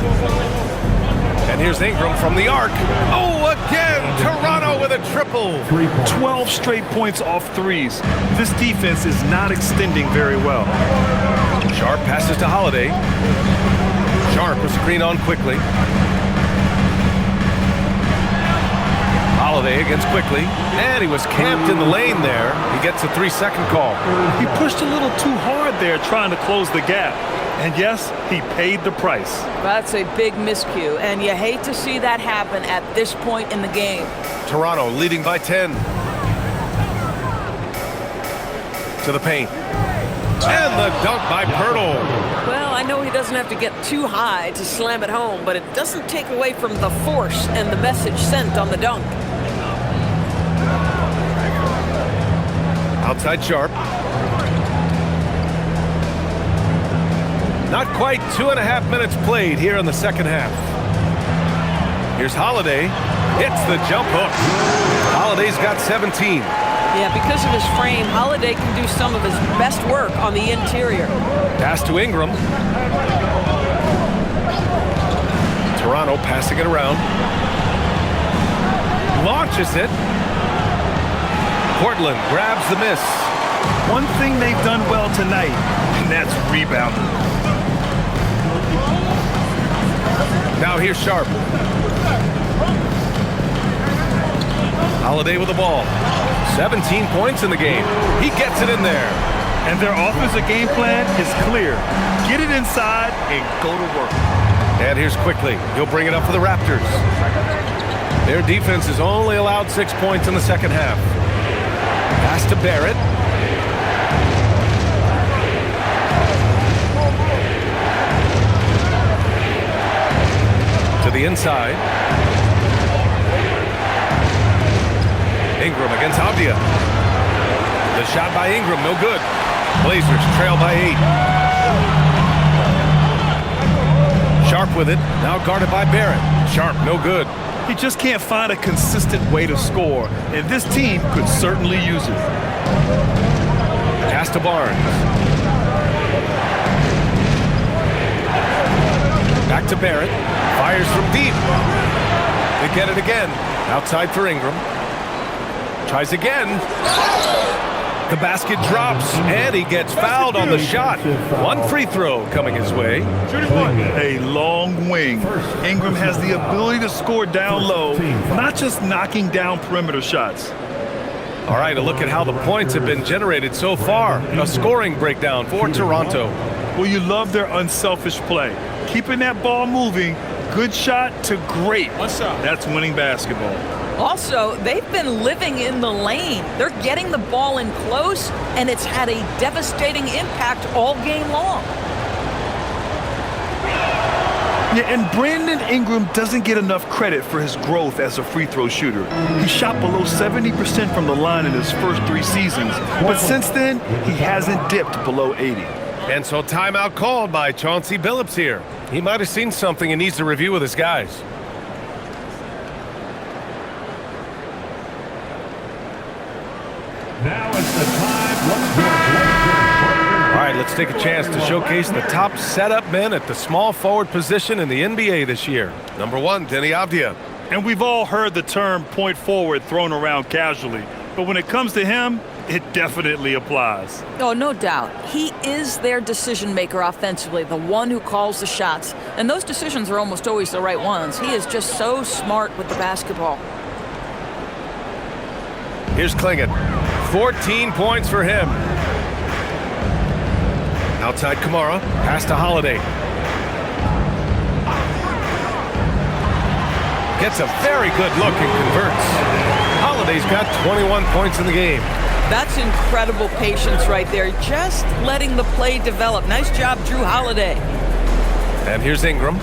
Speaker 2: And here's Ingram from the arc. Oh, again, Toronto with a triple.
Speaker 1: 12 straight points off threes. This defense is not extending very well.
Speaker 2: Sharp passes to Holiday. Sharp was screen on Quickly. Holiday against Quickly, and he was camped in the lane there. He gets a 3-second call.
Speaker 1: He pushed a little too hard there trying to close the gap. And yes, he paid the price.
Speaker 3: That's a big miscue, and you hate to see that happen at this point in the game.
Speaker 2: Toronto leading by 10. To the paint. And the dunk by Pirtle.
Speaker 3: Well, I know he doesn't have to get too high to slam it home, but it doesn't take away from the force and the message sent on the dunk.
Speaker 2: Outside Sharp. Not quite 2.5 minutes played here in the second half. Here's Holiday. Hits the jump hook. Holiday's got 17.
Speaker 3: Yeah, because of his frame, Holiday can do some of his best work on the interior.
Speaker 2: Pass to Ingram. Toronto passing it around. Launches it. Portland grabs the miss.
Speaker 1: One thing they've done well tonight, and that's rebounding.
Speaker 2: Now here's Sharp. Holiday with the ball. 17 points in the game. He gets it in there.
Speaker 1: And their offensive game plan is clear. Get it inside and go to work.
Speaker 2: And here's Quickly. He'll bring it up for the Raptors. Their defense has only allowed 6 points in the second half. Pass to Barrett. To the inside. Ingram against Avdia. The shot by Ingram, no good. Blazers trail by 8. Sharp with it, now guarded by Barrett. Sharp, no good.
Speaker 1: He just can't find a consistent way to score, and this team could certainly use it.
Speaker 2: Pass to Barnes. Back to Barrett. Fires from deep. They get it again. Outside for Ingram. Tries again. The basket drops, and he gets fouled on the shot. One free throw coming his way.
Speaker 1: A long wing. Ingram has the ability to score down low, not just knocking down perimeter shots.
Speaker 2: All right, a look at how the points have been generated so far. A scoring breakdown for Toronto.
Speaker 1: Well, you love their unselfish play. Keeping that ball moving, good shot to great. That's winning basketball.
Speaker 3: Also, they've been living in the lane. They're getting the ball in close, and it's had a devastating impact all game long.
Speaker 1: Yeah, and Brandon Ingram doesn't get enough credit for his growth as a free throw shooter. He shot below 70% from the line in his first 3 seasons, but since then, he hasn't dipped below 80.
Speaker 2: And so timeout called by Chauncey Billups here. He might have seen something and needs to review with his guys.
Speaker 6: Now it's the time.
Speaker 2: All right, let's take a chance to showcase the top setup men at the small forward position in the NBA this year. Number 1, Denny Avdia.
Speaker 1: And we've all heard the term point forward thrown around casually, but when it comes to him, it definitely applies.
Speaker 3: Oh, no doubt. He is their decision maker offensively, the one who calls the shots. And those decisions are almost always the right ones. He is just so smart with the basketball.
Speaker 2: Here's Klingon. 14 points for him. Outside Kamara. Pass to Holiday. Gets a very good look and converts. Holiday's got 21 points in the game.
Speaker 3: That's incredible patience right there. Just letting the play develop. Nice job, Drew Holiday.
Speaker 2: And here's Ingram.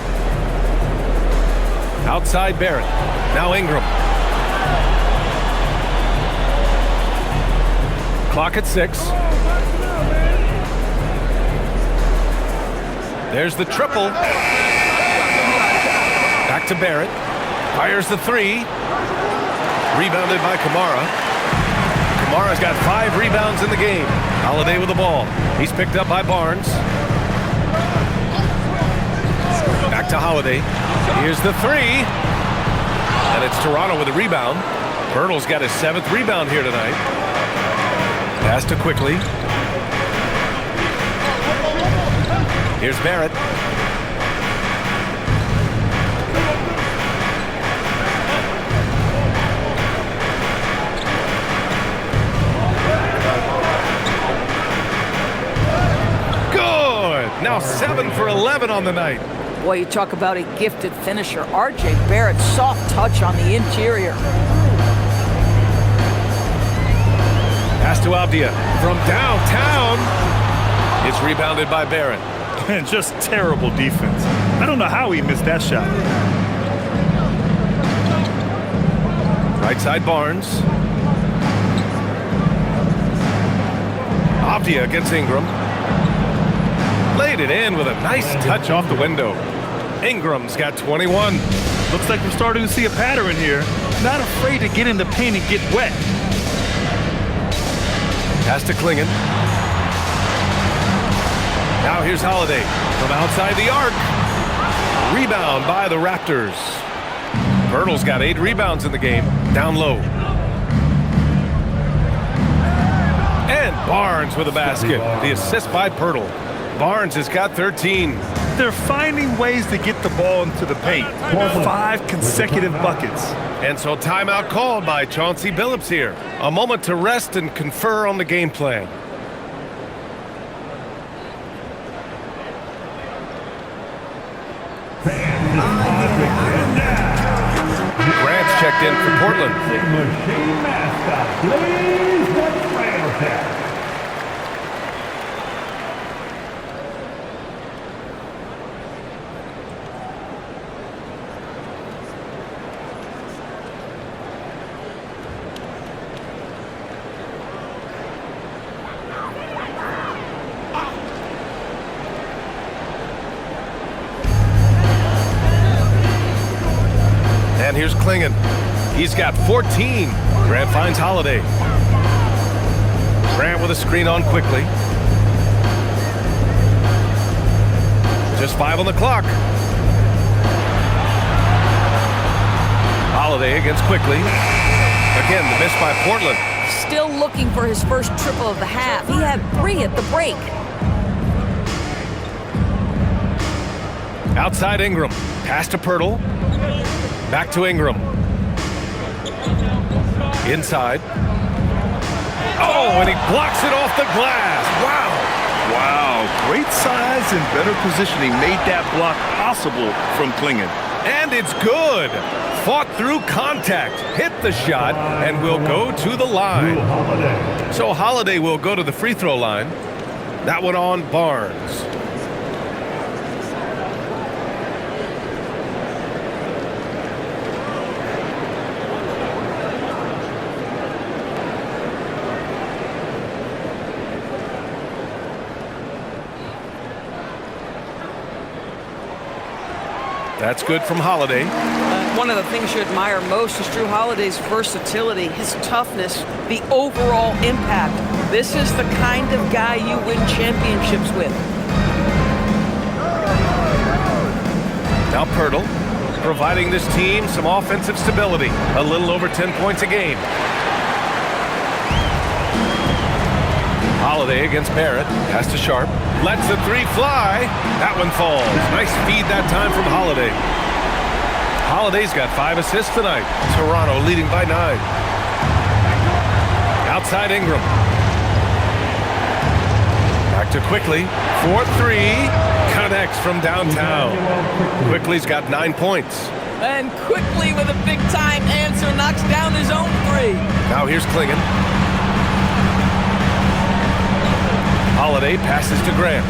Speaker 2: Outside Barrett. Now Ingram. Clock at 6. There's the triple. Back to Barrett. Fires the 3. Rebounded by Kamara. Kamara's got 5 rebounds in the game. Holiday with the ball. He's picked up by Barnes. Back to Holiday. Here's the 3. And it's Toronto with a rebound. Pirtle's got his 7th rebound here tonight. Pass to Quickly. Here's Barrett. Good. Now 7 for 11 on the night.
Speaker 3: Boy, you talk about a gifted finisher. R.J. Barrett, soft touch on the interior.
Speaker 2: Pass to Avdia from downtown. It's rebounded by Barrett.
Speaker 1: And just terrible defense. I don't know how he missed that shot.
Speaker 2: Right side Barnes. Avdia against Ingram. Laid it in with a nice touch off the window. Ingram's got 21.
Speaker 1: Looks like we're starting to see a pattern here. Not afraid to get in the paint and get wet.
Speaker 2: Pass to Klingon. Now here's Holiday from outside the arc. Rebound by the Raptors. Pirtle's got 8 rebounds in the game. Down low. And Barnes with a basket. The assist by Pirtle. Barnes has got 13.
Speaker 1: They're finding ways to get the ball into the paint. 5 consecutive buckets.
Speaker 2: And so timeout called by Chauncey Billups here. A moment to rest and confer on the game plan. Grant's checked in for Portland.
Speaker 6: Machine mascot, Blaze the Trail Tech.
Speaker 2: And here's Klingon. He's got 14. Grant finds Holiday. Grant with a screen on quickly. Just 5 on the clock. Holiday against quickly. Again, the miss by Portland.
Speaker 3: Still looking for his first triple of the half. He had 3 at the break.
Speaker 2: Outside Ingram. Pass to Pirtle. Back to Ingram. Inside. Oh, and he blocks it off the glass. Wow.
Speaker 1: Wow, great size and better positioning made that block possible from Klingon.
Speaker 2: And it's good. Fought through contact, hit the shot, and will go to the line. So Holiday will go to the free throw line. That one on Barnes. That's good from Holiday.
Speaker 3: One of the things you admire most is Drew Holiday's versatility, his toughness, the overall impact. This is the kind of guy you win championships with.
Speaker 2: Now Pirtle, providing this team some offensive stability. A little over 10 points a game. Holiday against Barrett. Pass to Sharp. Lets the 3 fly. That one falls. Nice feed that time from Holiday. Holiday's got 5 assists tonight. Toronto leading by 9. Outside Ingram. Back to Quickly. 4-3. Connects from downtown. Quickly's got 9 points.
Speaker 3: And Quickly with a big-time answer knocks down his own 3.
Speaker 2: Now here's Klingon. Holiday passes to Grant.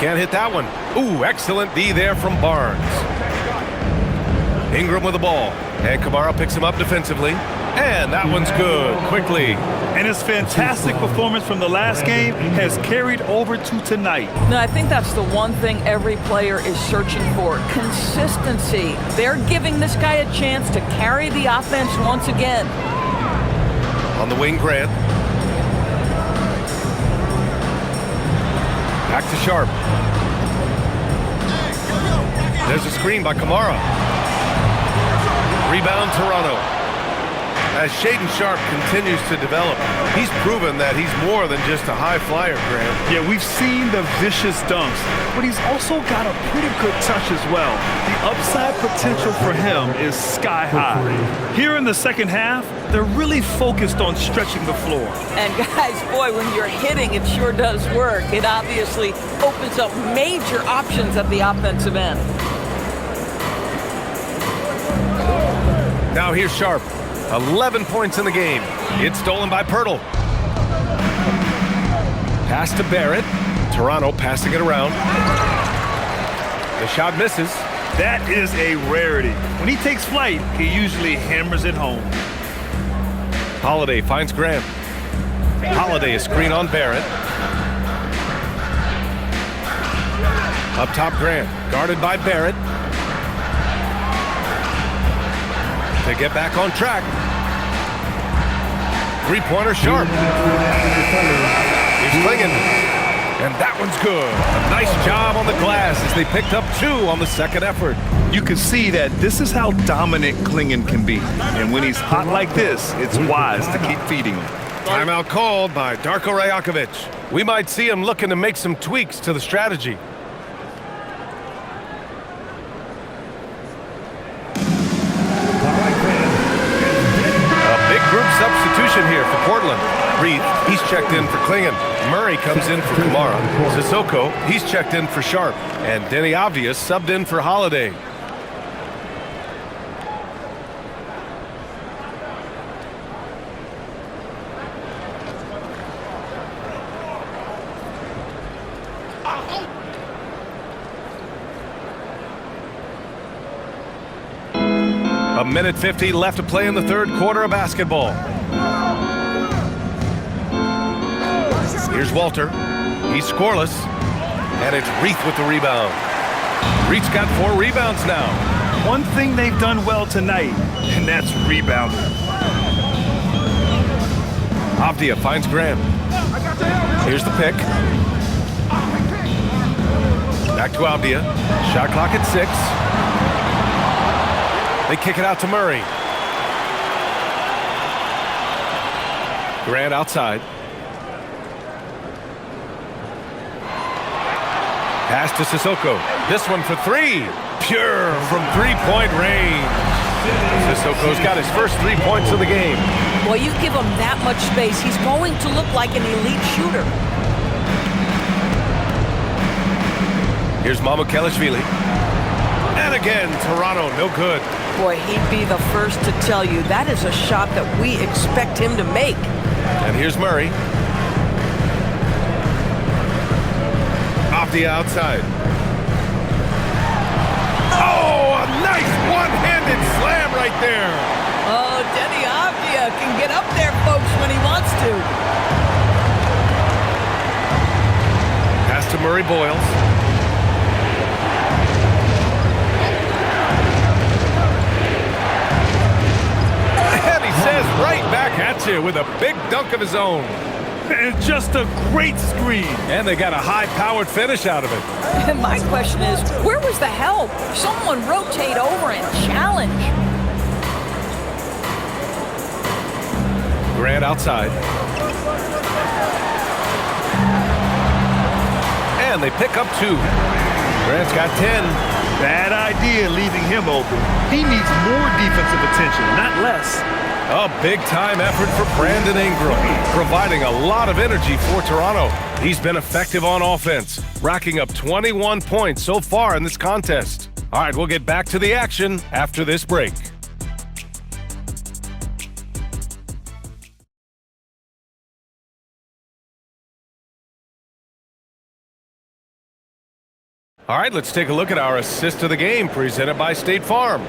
Speaker 2: Can't hit that one. Ooh, excellent D there from Barnes. Ingram with the ball. And Kamara picks him up defensively. And that one's good. Quickly.
Speaker 1: And his fantastic performance from the last game has carried over to tonight.
Speaker 3: No, I think that's the one thing every player is searching for. Consistency. They're giving this guy a chance to carry the offense once again.
Speaker 2: On the wing, Grant. Back to Sharp. There's a screen by Kamara. Rebound, Toronto. As Shaedon Sharp continues to develop, he's proven that he's more than just a high flyer, Grant.
Speaker 1: Yeah, we've seen the vicious dunks, but he's also got a pretty good touch as well. The upside potential for him is sky high. Here in the second half, they're really focused on stretching the floor.
Speaker 3: And guys, boy, when you're hitting, it sure does work. It obviously opens up major options at the offensive end.
Speaker 2: Now here's Sharp. 11 points in the game. It's stolen by Pirtle. Pass to Barrett. Toronto passing it around. The shot misses.
Speaker 1: That is a rarity. When he takes flight, he usually hammers it home.
Speaker 2: Holiday finds Grant. Holiday a screen on Barrett. Up top, Grant. Guarded by Barrett. To get back on track. Three-pointer Sharp. He's Klingon. And that one's good. A nice job on the glass as they picked up 2 on the second effort.
Speaker 1: You can see that this is how dominant Klingon can be. And when he's hot like this, it's wise to keep feeding him.
Speaker 2: Timeout called by Darko Rajakovic. We might see him looking to make some tweaks to the strategy. A big group substitution here for Portland. Reed, he's checked in for Klingon. Murray comes in for Kamara. Sissoko, he's checked in for Sharp. And Denny Avdia subbed in for Holiday. A minute 50 left to play in the third quarter of basketball. Here's Walter. He's scoreless. And it's Reith with the rebound. Reith's got 4 rebounds now.
Speaker 1: One thing they've done well tonight, and that's rebounding.
Speaker 2: Avdia finds Graham. Here's the pick. Back to Avdia. Shot clock at 6. They kick it out to Murray. Grant outside. Pass to Sissoko. This one for 3. Pure from 3-point range. Sissoko's got his first 3 points of the game.
Speaker 3: Boy, you give him that much space, he's going to look like an elite shooter.
Speaker 2: Here's Mamukelashvili. And again, Toronto, no good.
Speaker 3: Boy, he'd be the first to tell you that is a shot that we expect him to make.
Speaker 2: And here's Murray. Avdia outside. Oh, a nice one-handed slam right there.
Speaker 3: Oh, Denny Avdia can get up there, folks, when he wants to.
Speaker 2: Pass to Murray Boyles. And he says right back at you with a big dunk of his own.
Speaker 1: And just a great screen.
Speaker 2: And they got a high-powered finish out of it.
Speaker 3: And my question is, where was the help? Someone rotate over and challenge.
Speaker 2: Grant outside. And they pick up 2. Grant's got 10.
Speaker 1: Bad idea leaving him open. He needs more defensive attention, not less.
Speaker 2: A big-time effort for Brandon Ingram, providing a lot of energy for Toronto. He's been effective on offense, racking up 21 points so far in this contest. All right, we'll get back to the action after this break. All right, let's take a look at our assist of the game presented by State Farm.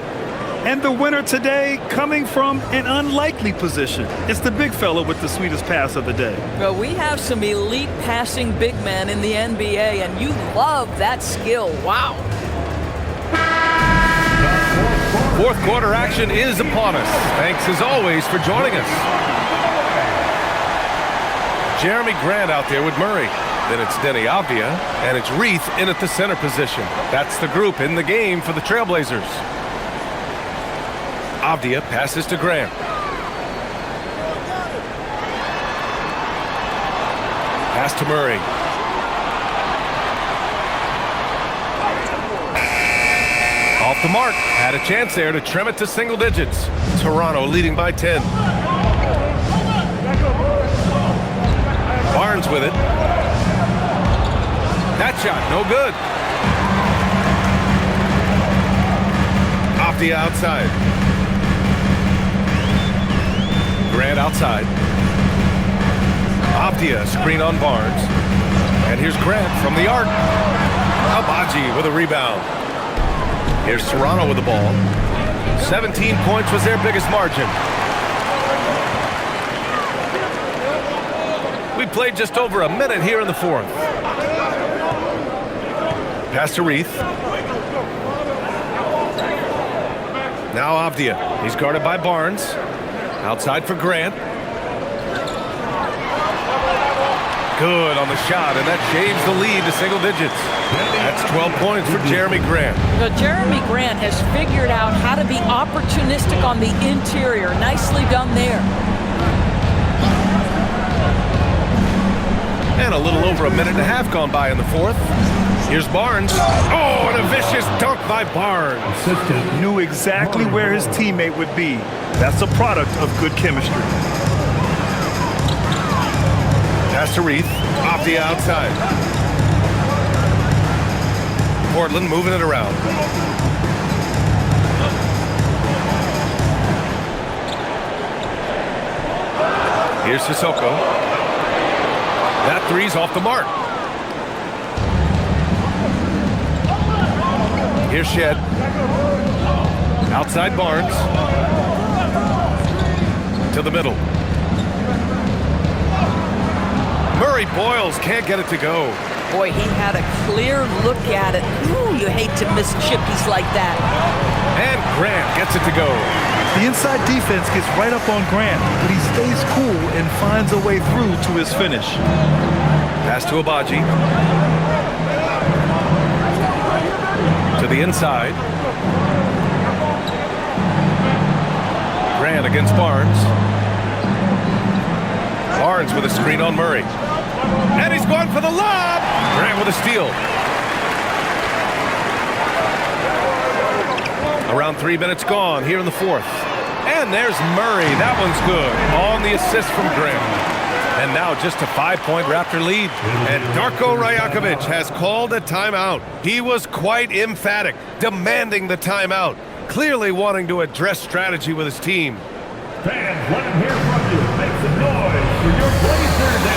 Speaker 1: And the winner today coming from an unlikely position. It's the big fella with the sweetest pass of the day.
Speaker 3: Well, we have some elite passing big men in the NBA, and you love that skill. Wow.
Speaker 2: Fourth quarter action is upon us. Thanks as always for joining us. Jeremy Grant out there with Murray. Then it's Denny Avdia, and it's Reith in at the center position. That's the group in the game for the Trailblazers. Avdia passes to Grant. Pass to Murray. Off the mark. Had a chance there to trim it to single digits. Toronto leading by 10. Barnes with it. That shot, no good. Avdia outside. Grant outside. Avdia screen on Barnes. And here's Grant from the arc. Abaji with a rebound. Here's Toronto with the ball. 17 points was their biggest margin. We played just over a minute here in the fourth. Pass to Reith. Now Avdia. He's guarded by Barnes. Outside for Grant. Good on the shot, and that shaves the lead to single digits. That's 12 points for Jeremy Grant.
Speaker 3: But Jeremy Grant has figured out how to be opportunistic on the interior. Nicely done there.
Speaker 2: And a little over a minute and a half gone by in the fourth. Here's Barnes. Oh, and a vicious dunk by Barnes.
Speaker 1: Knew exactly where his teammate would be. That's a product of good chemistry.
Speaker 2: Pass to Reith, off the outside. Portland moving it around. Here's Sissoko. That three's off the mark. Here's Shed. Outside Barnes. To the middle. Murray Boyles can't get it to go.
Speaker 3: Boy, he had a clear look at it. Ooh, you hate to miss chippies like that.
Speaker 2: And Grant gets it to go.
Speaker 1: The inside defense gets right up on Grant, but he stays cool and finds a way through to his finish.
Speaker 2: Pass to Abaji. To the inside. Grant against Barnes. Barnes with a screen on Murray. And he's going for the lob. Grant with a steal. Around 3 minutes gone here in the fourth. And there's Murray. That one's good. On the assist from Grant. And now just a 5-point Raptor lead. And Darko Rajakovic has called a timeout. He was quite emphatic, demanding the timeout, clearly wanting to address strategy with his team.
Speaker 6: Fans, let him hear from you. Make some noise for your Blazers.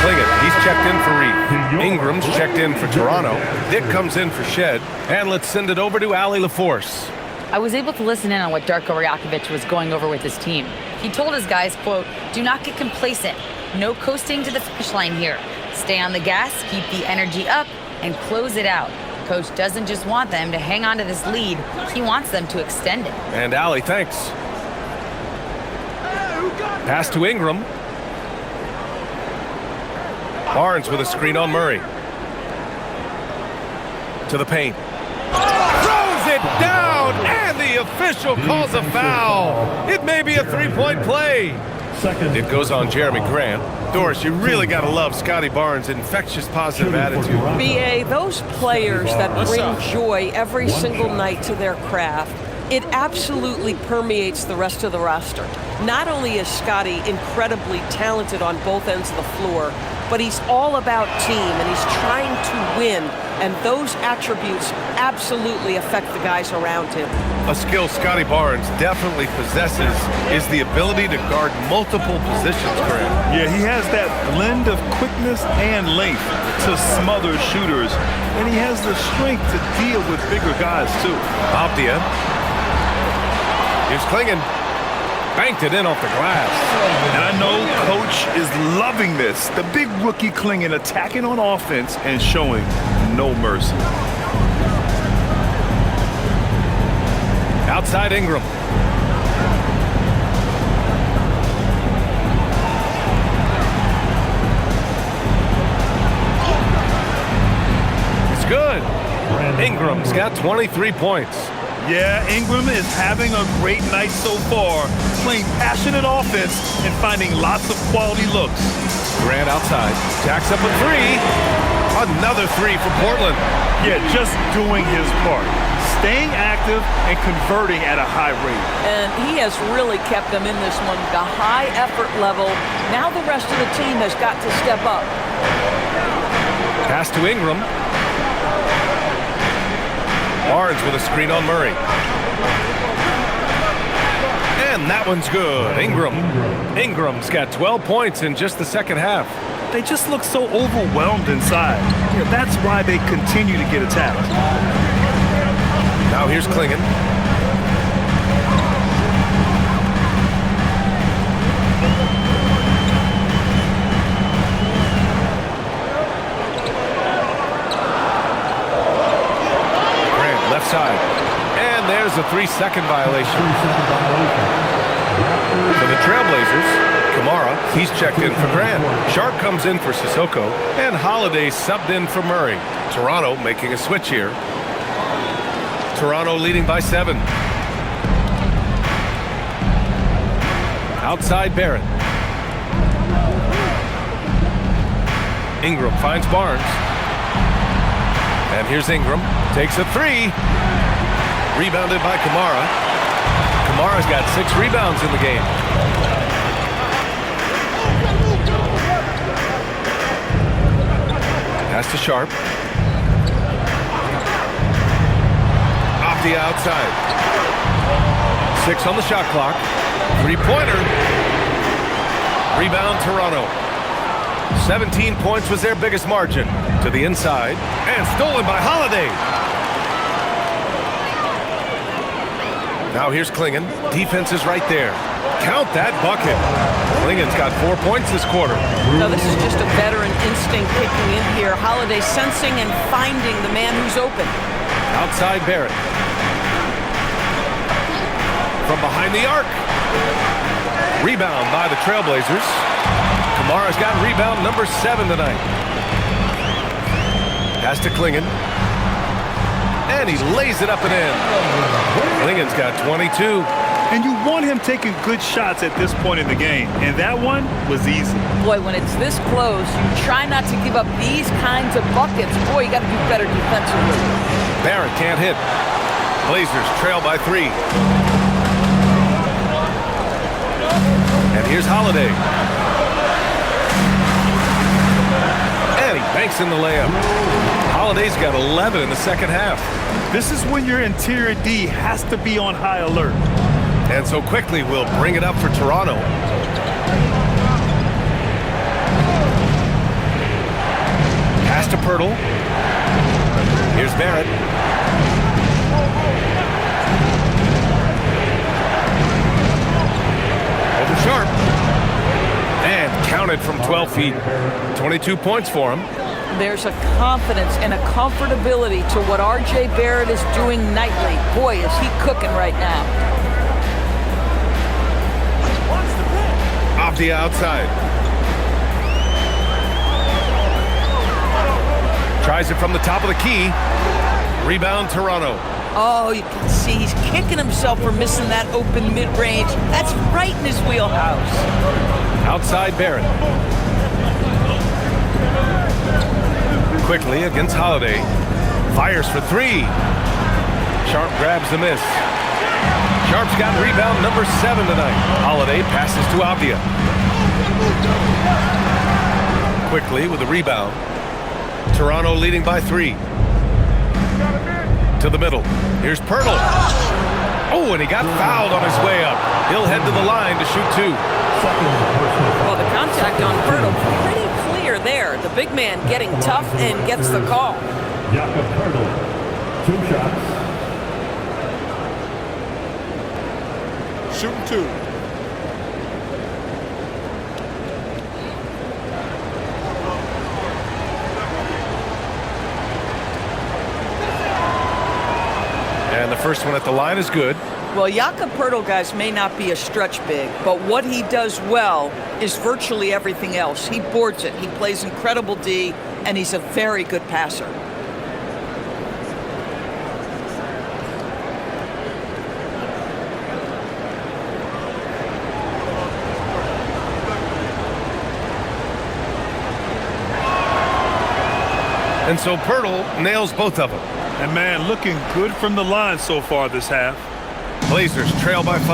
Speaker 2: Klingett, he's checked in for Reith. Ingram's checked in for Toronto. Dick comes in for Shed. And let's send it over to Allie LaForce.
Speaker 4: I was able to listen in on what Darko Rajakovic was going over with his team. He told his guys, quote, "Do not get complacent. No coasting to the finish line here. Stay on the gas, keep the energy up, and close it out. Coach doesn't just want them to hang on to this lead. He wants them to extend it."
Speaker 2: And Allie, thanks. Pass to Ingram. Barnes with a screen on Murray. To the paint. Throws it down, and the official calls a foul. It may be a three-point play. It goes on Jeremy Grant. Doris, you really got to love Scotty Barnes' infectious positive attitude.
Speaker 3: BA, those players that bring joy every single night to their craft, it absolutely permeates the rest of the roster. Not only is Scotty incredibly talented on both ends of the floor, but he's all about team and he's trying to win, and those attributes absolutely affect the guys around him.
Speaker 2: A skill Scotty Barnes definitely possesses is the ability to guard multiple positions, Grant.
Speaker 1: Yeah, he has that blend of quickness and length to smother shooters, and he has the strength to deal with bigger guys too.
Speaker 2: Abdia. Here's Klingett. Banked it in off the glass.
Speaker 1: And I know Coach is loving this. The big rookie Klingett attacking on offense and showing no mercy.
Speaker 2: Outside Ingram. It's good. Ingram's got 23 points.
Speaker 1: Yeah, Ingram is having a great night so far, playing passionate offense and finding lots of quality looks.
Speaker 2: Grant outside, jacks up a three. Another three for Portland.
Speaker 1: Yeah, just doing his part, staying active and converting at a high rate.
Speaker 3: And he has really kept them in this one, the high effort level. Now the rest of the team has got to step up.
Speaker 2: Pass to Ingram. Barnes with a screen on Murray. And that one's good. Ingram's got 12 points in just the second half.
Speaker 1: They just look so overwhelmed inside. Yeah, that's why they continue to get attacked.
Speaker 2: Now here's Klingett. Grant left side. And there's a 3-second violation. For the Trailblazers, Kamara, he's checked in for Grant. Sharp comes in for Sissoko, and Holiday subbed in for Murray. Toronto making a switch here. Toronto leading by 7. Outside Barrett. Ingram finds Barnes. And here's Ingram. Takes a 3. Rebounded by Kamara. Kamara's got 6 rebounds in the game. Pass to Sharp. Off the outside. 6 on the shot clock. 3-pointer. Rebound Toronto. 17 points was their biggest margin. To the inside. And stolen by Holiday. Now here's Klingon. Defense is right there. Count that bucket. Klingon's got 4 points this quarter.
Speaker 3: No, this is just a veteran instinct kicking in here. Holiday sensing and finding the man who's open.
Speaker 2: Outside Barrett. From behind the arc. Rebound by the Trailblazers. Kamara's got rebound number 7 tonight. Pass to Klingon. And he lays it up and in. Klingon's got 22.
Speaker 1: And you want him taking good shots at this point in the game. And that one was easy.
Speaker 3: Boy, when it's this close, you try not to give up these kinds of buckets. Boy, you got to do better defensively.
Speaker 2: Barrett can't hit. Blazers trail by 3. And here's Holiday. And he banks in the layup. Holiday's got 11 in the second half.
Speaker 1: This is when your interior D has to be on high alert.
Speaker 2: And so quickly we'll bring it up for Toronto. Pass to Pirtle. Here's Barrett. Over Sharp. And counted from 12 feet. 22 points for him.
Speaker 3: There's a confidence and a comfortability to what R.J. Barrett is doing nightly. Boy, is he cooking right now.
Speaker 2: Off the outside. Tries it from the top of the key. Rebound Toronto.
Speaker 3: Oh, you can see he's kicking himself for missing that open mid-range. That's right in his wheelhouse.
Speaker 2: Outside Barrett. Quickly against Holiday. Fires for 3. Sharp grabs the miss. Sharp's got rebound number 7 tonight. Holiday passes to Avdia. Quickly with the rebound. Toronto leading by 3. To the middle. Here's Pirtle. Oh, and he got fouled on his way up. He'll head to the line to shoot 2.
Speaker 3: Well, the contact on Pirtle, pretty clear there. The big man getting tough and gets the call.
Speaker 6: Jakob Pirtle, 2 shots.
Speaker 8: Shooting 2.
Speaker 2: And the first one at the line is good.
Speaker 3: Well, Jakob Pirtle, guys, may not be a stretch big, but what he does well is virtually everything else. He boards it. He plays incredible D, and he's a very good passer.
Speaker 2: And so Pirtle nails both of them.
Speaker 1: And man, looking good from the line so far this half.
Speaker 2: Blazers trail by 5.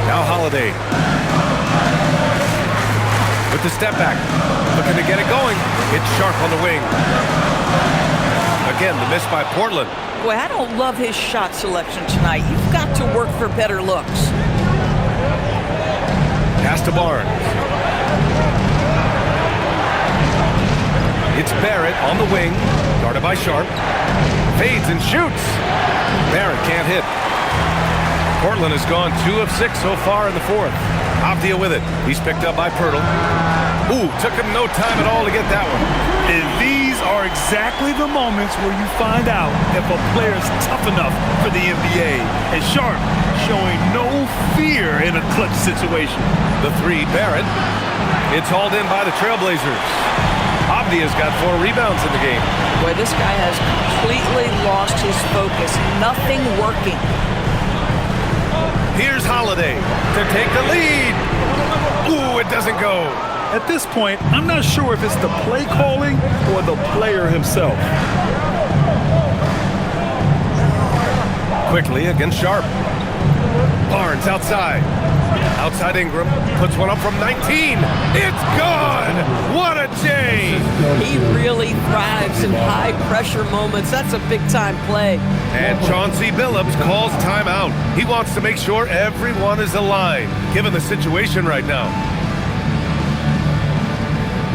Speaker 2: Now Holiday. With the step back. Looking to get it going. It's Sharp on the wing. Again, the miss by Portland.
Speaker 3: Boy, I don't love his shot selection tonight. You've got to work for better looks.
Speaker 2: Pass to Barnes. It's Barrett on the wing. Guarded by Sharp. Fades and shoots. Barrett can't hit. Portland has gone 2 of 6 so far in the 4th. Avdia with it. He's picked up by Pirtle. Ooh, took him no time at all to get that one.
Speaker 1: And these are exactly the moments where you find out if a player is tough enough for the NBA. And Sharp showing no fear in a clutch situation.
Speaker 2: The three, Barrett. It's hauled in by the Trailblazers. Avdia's got 4 rebounds in the game.
Speaker 3: Boy, this guy has completely lost his focus. Nothing working.
Speaker 2: Here's Holiday to take the lead. Ooh, it doesn't go.
Speaker 1: At this point, I'm not sure if it's the play calling or the player himself.
Speaker 2: Quickly against Sharp. Barnes outside. Outside Ingram. Puts one up from 19. It's gone! What a J!
Speaker 3: He really thrives in high-pressure moments. That's a big-time play.
Speaker 2: And Chauncey Billups calls timeout. He wants to make sure everyone is aligned, given the situation right now.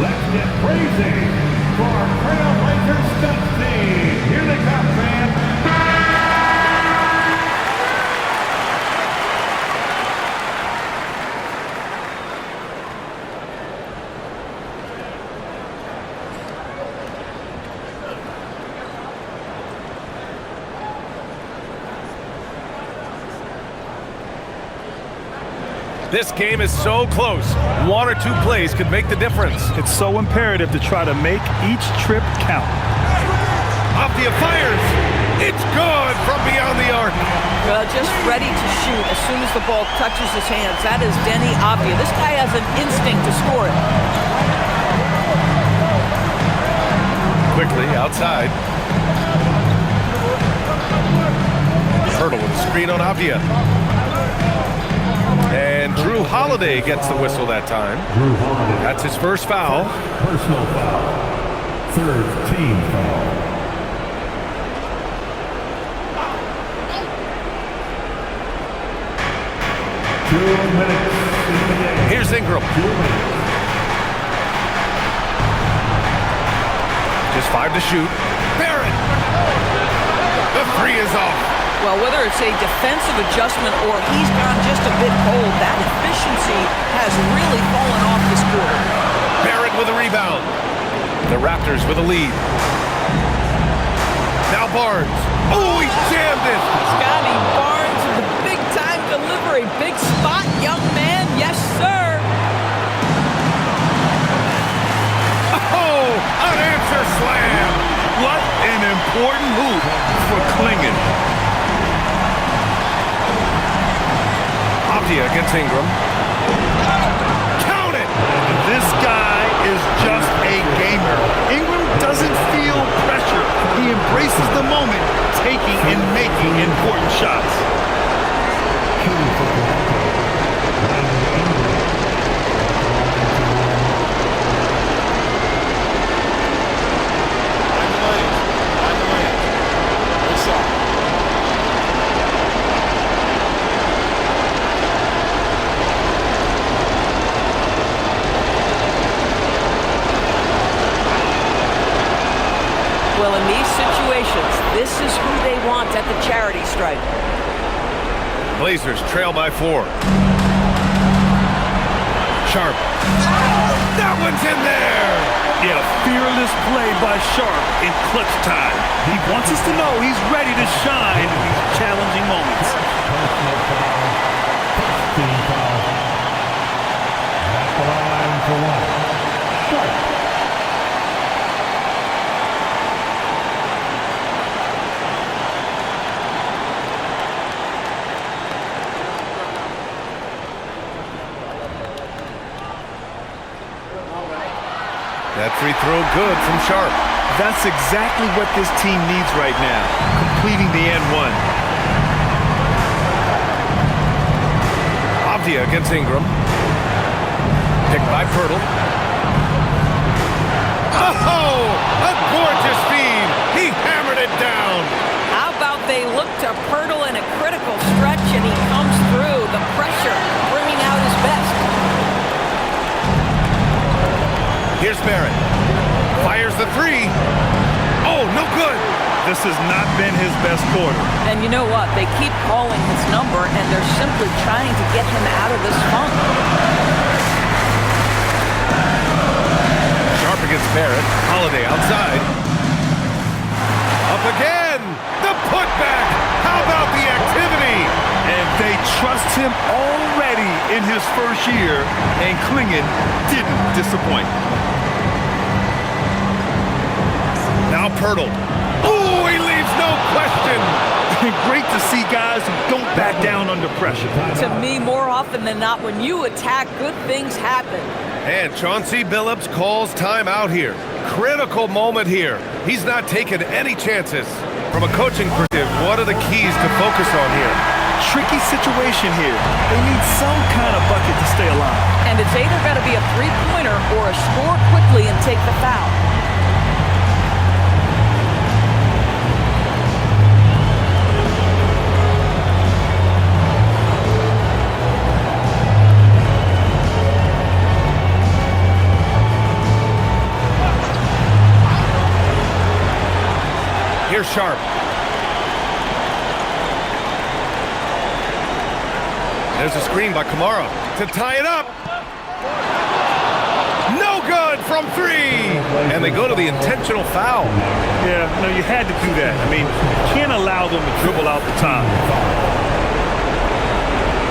Speaker 6: Let's get crazy for our Trailblazers stunt team. Here they come, fans.
Speaker 2: This game is so close. 1 or 2 plays could make the difference.
Speaker 1: It's so imperative to try to make each trip count.
Speaker 2: Avdia fires. It's good from beyond the arc.
Speaker 3: Just ready to shoot as soon as the ball touches his hands. That is Denny Avdia. This guy has an instinct to score it.
Speaker 2: Quickly outside. Hurdle with the screen on Avdia. And Drew Holiday gets the whistle that time.
Speaker 6: Drew Holiday.
Speaker 2: That's his first foul.
Speaker 6: Personal foul. 3rd team foul.
Speaker 2: Here's Ingram. Just 5 to shoot. Barrett! The 3 is off.
Speaker 3: Well, whether it's a defensive adjustment or he's gone just a bit cold, that efficiency has really fallen off this quarter.
Speaker 2: Barrett with a rebound. The Raptors with a lead. Now Barnes. Oh, he jammed it.
Speaker 3: Scotty Barnes with a big-time delivery. Big spot, young man. Yes, sir.
Speaker 2: Oh, an answer slam.
Speaker 1: What an important hoop for Klingon.
Speaker 2: Avdia against Ingram. Count it!
Speaker 1: This guy is just a gamer. Ingram doesn't feel pressure. He embraces the moment, taking and making important shots.
Speaker 3: Well, in these situations, this is who they want at the charity stripe.
Speaker 2: Blazers trail by 4. Sharp. That one's in there!
Speaker 1: Yeah, fearless play by Sharp in clutch time. He wants us to know he's ready to shine in these challenging moments.
Speaker 6: Team foul. At the line for 1. Sharp.
Speaker 2: That free throw good from Sharp.
Speaker 1: That's exactly what this team needs right now, completing the N1.
Speaker 2: Avdia against Ingram. Picked by Pirtle. Oh, a gorgeous feed. He hammered it down.
Speaker 3: How about they look to Pirtle in a critical stretch and he comes through. The pressure bringing out his best.
Speaker 2: Here's Barrett. Fires the 3. Oh, no good.
Speaker 1: This has not been his best quarter.
Speaker 3: And you know what? They keep calling his number, and they're simply trying to get him out of this funk.
Speaker 2: Sharp against Barrett. Holiday outside. Up again. The putback. How about the activity?
Speaker 1: And they trust him already in his first year, and Klingon didn't disappoint.
Speaker 2: Now Pirtle. Oh, he leaves no question.
Speaker 1: Great to see guys who don't back down under pressure.
Speaker 3: To me, more often than not, when you attack, good things happen.
Speaker 2: And Chauncey Billups calls time out here. Critical moment here. He's not taking any chances. From a coaching perspective, what are the keys to focus on here?
Speaker 1: Tricky situation here. They need some kind of bucket to stay alive.
Speaker 3: And it's either got to be a three-pointer or a score quickly and take the foul.
Speaker 2: Here's Sharp. There's a screen by Kamara to tie it up. No good from three. And they go to the intentional foul.
Speaker 1: Yeah, no, you had to do that. I mean, you can't allow them to dribble out the top.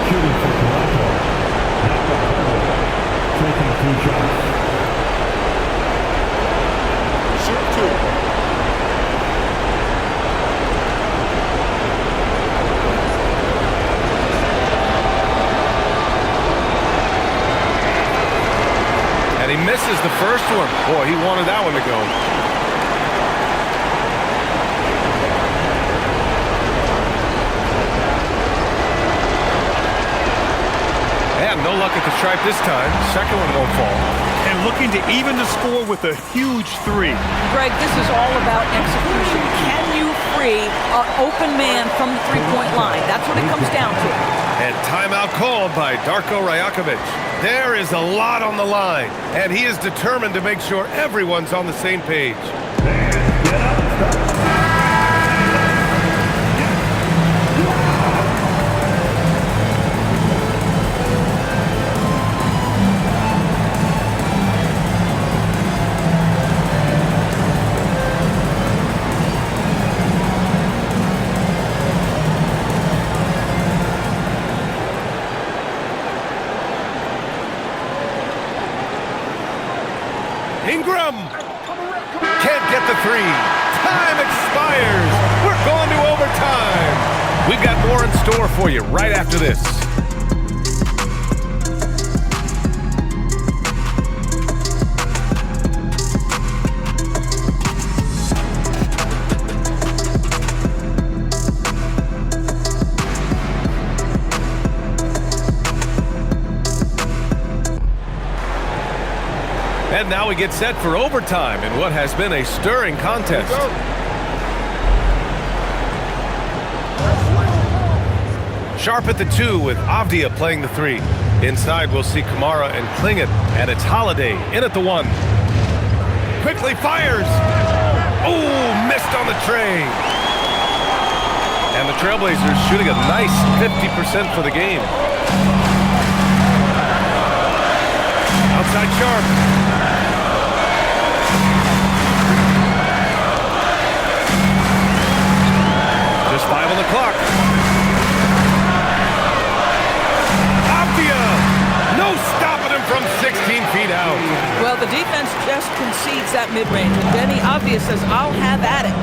Speaker 6: Shooting for Toronto. Taking 2 shots. Shoot 2.
Speaker 2: And he misses the first one. Boy, he wanted that one to go. And no luck at the stripe this time. Second one won't fall.
Speaker 1: And looking to even the score with a huge 3.
Speaker 3: Greg, this is all about execution. Can you free an open man from the three-point line? That's what it comes down to.
Speaker 2: And timeout called by Darko Rajakovic. There is a lot on the line, and he is determined to make sure everyone's on the same page. Ingram can't get the three. Time expires. We're going to overtime. We've got more in store for you right after this. And now we get set for overtime in what has been a stirring contest. Sharp at the 2 with Avdia playing the 3. Inside we'll see Kamara and Klingon, and it's Holiday in at the 1. Quickly fires. Oh, missed on the tray. And the Trailblazers shooting a nice 50% for the game. Outside Sharp. Just 5 on the clock. Avdia! No stopping him from 16 feet out.
Speaker 3: Well, the defense just concedes that mid-range. And Denny Avdia says, I'll have at it.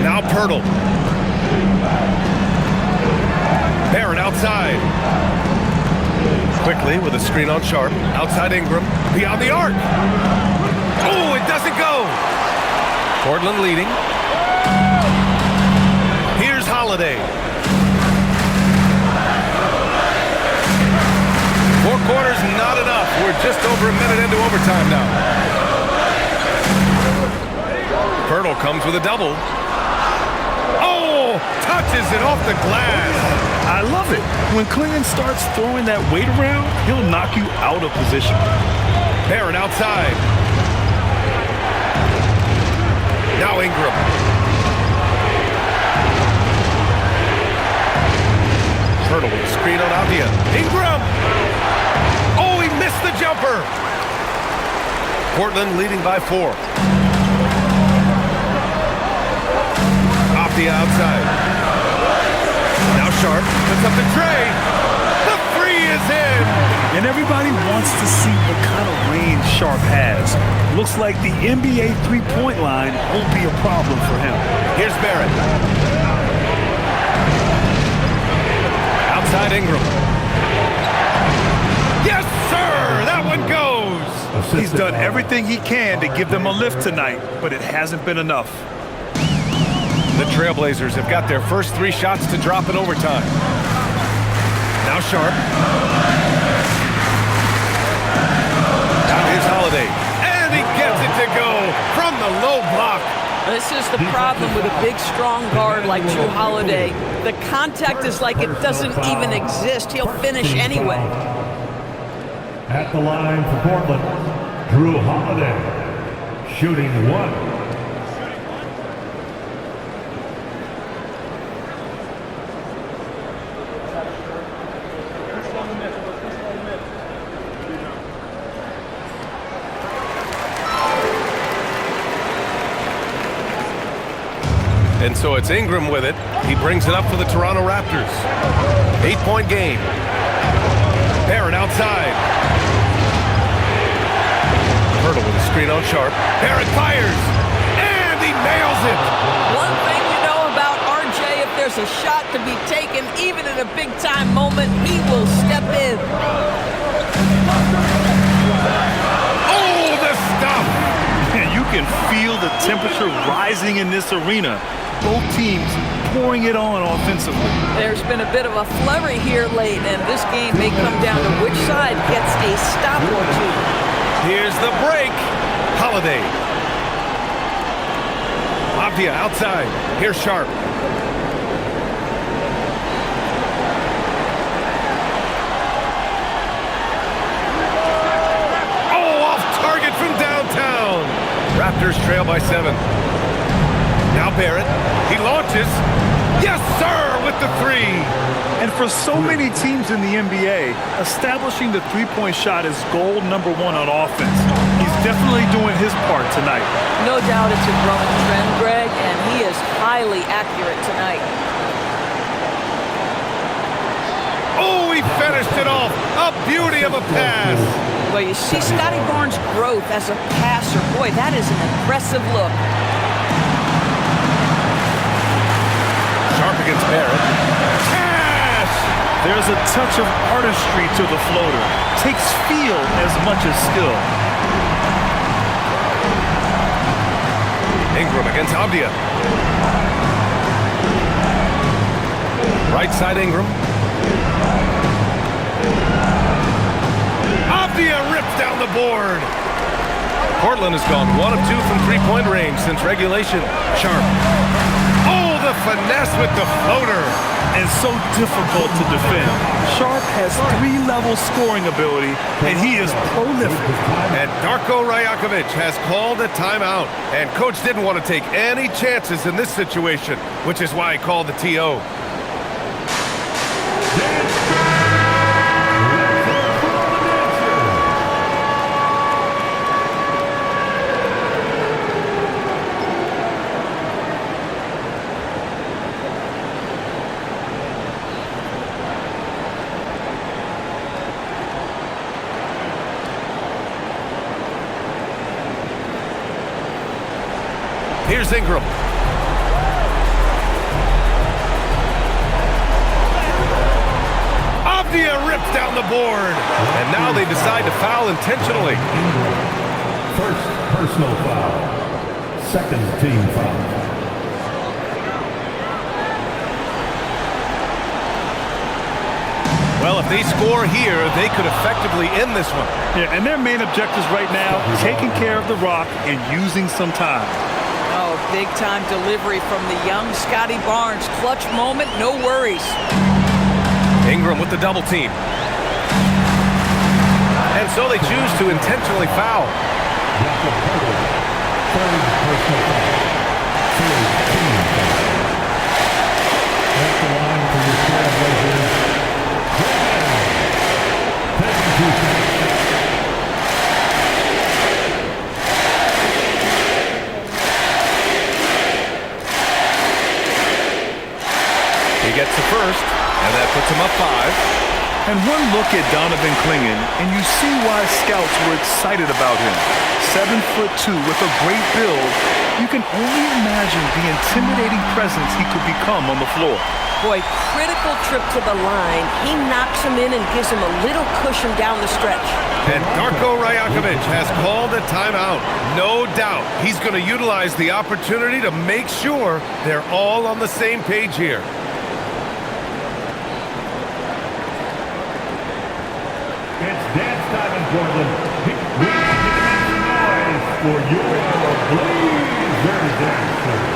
Speaker 2: Now Pirtle. Barrett outside. Quickly with a screen on Sharp. Outside Ingram. Beyond the arc. Oh, it doesn't go. Portland leading. Here's Holiday. 4 quarters, not enough. We're just over a minute into overtime now. Pirtle comes with a double. Oh, touches it off the glass.
Speaker 1: I love it. When Klingon starts throwing that weight around, he'll knock you out of position.
Speaker 2: Barrett outside. Now Ingram. Pirtle with a screen on Avdia. Ingram! Oh, he missed the jumper! Portland leading by 4. Off the outside. Now Sharp puts up the tray. The three is in.
Speaker 1: And everybody wants to see what kind of range Sharp has. Looks like the NBA three-point line won't be a problem for him.
Speaker 2: Here's Barrett. Outside Ingram. Yes, sir! That one goes!
Speaker 1: He's done everything he can to give them a lift tonight, but it hasn't been enough.
Speaker 2: The Trailblazers have got their first 3 shots to drop in overtime. Now Sharp. Now here's Holiday. And he gets it to go from the low block.
Speaker 3: This is the problem with a big, strong guard like Drew Holiday. The contact is like it doesn't even exist. He'll finish anyway.
Speaker 6: At the line for Portland, Drew Holiday, shooting 1.
Speaker 2: And so it's Ingram with it. He brings it up for the Toronto Raptors. 8-point game. Barrett outside. Hurdle with a screen on Sharp. Barrett fires. And he nails it.
Speaker 3: One thing you know about RJ, if there's a shot to be taken, even in a big-time moment, he will step in.
Speaker 2: Oh, the stuff.
Speaker 1: And you can feel the temperature rising in this arena. Both teams pouring it on offensively.
Speaker 3: There's been a bit of a flurry here late, and this game may come down to which side gets a stop or two.
Speaker 2: Here's the break. Holiday. Avdia outside. Here's Sharp. Oh, off target from downtown. Raptors trail by 7. Now Barrett. He launches. Yes, sir, with the 3.
Speaker 1: And for so many teams in the NBA, establishing the three-point shot is goal number 1 on offense. He's definitely doing his part tonight.
Speaker 3: No doubt it's a growing trend, Greg, and he is highly accurate tonight.
Speaker 2: Oh, he finished it off. A beauty of a pass.
Speaker 3: Well, you see Scotty Barnes' growth as a passer. Boy, that is an impressive look.
Speaker 2: Sharp against Barrett. Cash!
Speaker 1: There's a touch of artistry to the floater. Takes feel as much as skill.
Speaker 2: Ingram against Avdia. Right side Ingram. Avdia rips down the board. Portland has gone 1 of 2 from three-point range since regulation. Sharp. Oh, the finesse with the floater.
Speaker 1: And so difficult to defend. Sharp has 3-level scoring ability, and he is prolific.
Speaker 2: And Darko Rajakovic has called a timeout. And coach didn't want to take any chances in this situation, which is why he called the TO. Here's Ingram. Avdia rips down the board. And now they decide to foul intentionally.
Speaker 6: First personal foul. Second team foul.
Speaker 2: Well, if they score here, they could effectively end this one.
Speaker 1: Yeah, and their main objectives right now, taking care of the rock and using some time.
Speaker 3: Oh, big-time delivery from the young Scotty Barnes. Clutch moment, no worries.
Speaker 2: Ingram with the double team. And so they choose to intentionally foul. gets the first, and that puts him up 5.
Speaker 1: And one look at Donovan Clingan, and you see why scouts were excited about him. 7'2" with a great build. You can only imagine the intimidating presence he could become on the floor.
Speaker 3: Boy, critical trip to the line. He knocks him in and gives him a little cushion down the stretch.
Speaker 2: And Darko Rajakovic has called a timeout. No doubt he's going to utilize the opportunity to make sure they're all on the same page here.
Speaker 6: It's dance time in Portland. We need to make some noise for your Blazers dancers.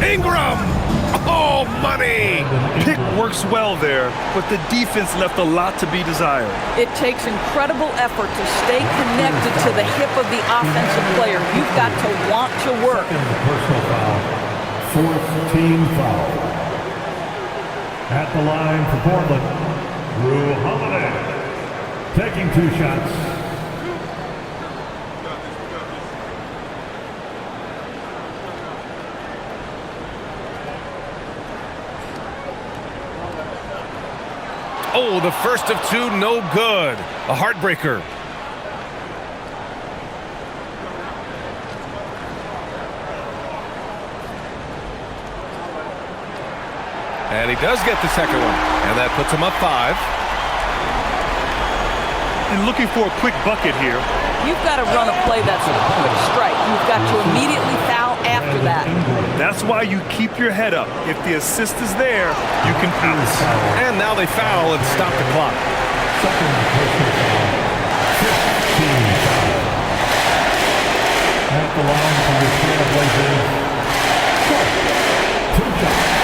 Speaker 2: Ingram! Oh, money!
Speaker 1: Pick works well there, but the defense left a lot to be desired.
Speaker 3: It takes incredible effort to stay connected to the hip of the offensive player. You've got to want to work.
Speaker 6: Personal foul. 4th team foul. At the line for Portland, Drew Holiday. Taking 2 shots.
Speaker 2: Oh, the first of 2, no good. A heartbreaker. And he does get the second one. And that puts him up 5.
Speaker 1: And looking for a quick bucket here.
Speaker 3: You've got to run a play that's a quick strike. You've got to immediately foul after that.
Speaker 1: That's why you keep your head up. If the assist is there, you can pass.
Speaker 2: And now they foul and stop the clock.
Speaker 6: Second personal foul. 15 foul. At the line for the Trailblazers, 2 shots.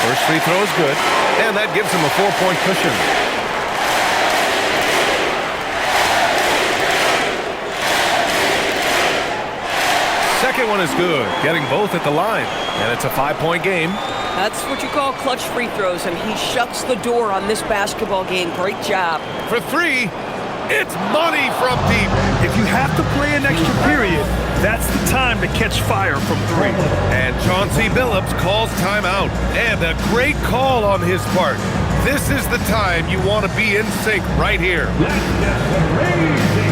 Speaker 2: First free throw is good, and that gives him a 4-point cushion. Second one is good, getting both at the line, and it's a 5-point game.
Speaker 3: That's what you call clutch free throws, and he shuts the door on this basketball game. Great job.
Speaker 2: For 3, it's money from deep.
Speaker 1: If you have to play an extra period, that's the time to catch fire from 3.
Speaker 2: And Chauncey Billups calls timeout. And a great call on his part. This is the time you want to be in sync right here.
Speaker 6: Let's get some raising.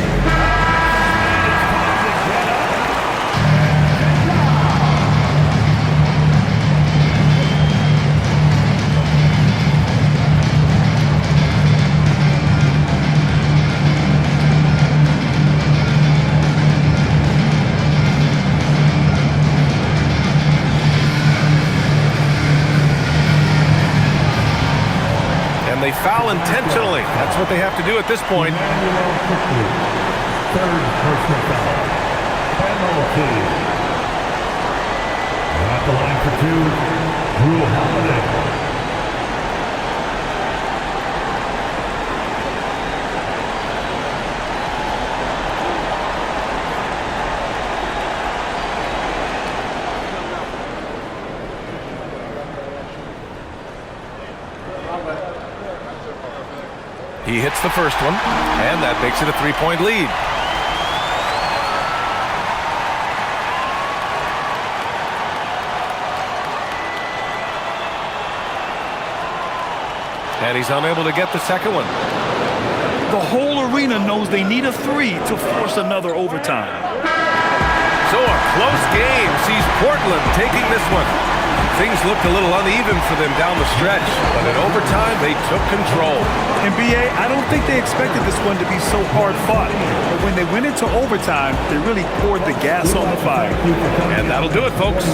Speaker 2: They foul intentionally. That's what they have to do at this point.
Speaker 6: Third personal foul. Penalty. At the line for 2, Drew Holiday.
Speaker 2: He hits the first one, and that makes it a 3-point lead. And he's unable to get the second one.
Speaker 1: The whole arena knows they need a 3 to force another overtime.
Speaker 2: So a close game sees Portland taking this one. Things looked a little uneven for them down the stretch, but in overtime, they took control.
Speaker 1: NBA, I don't think they expected this one to be so hard fought. But when they went into overtime, they really poured the gas on the fire.
Speaker 2: And that'll do it, folks.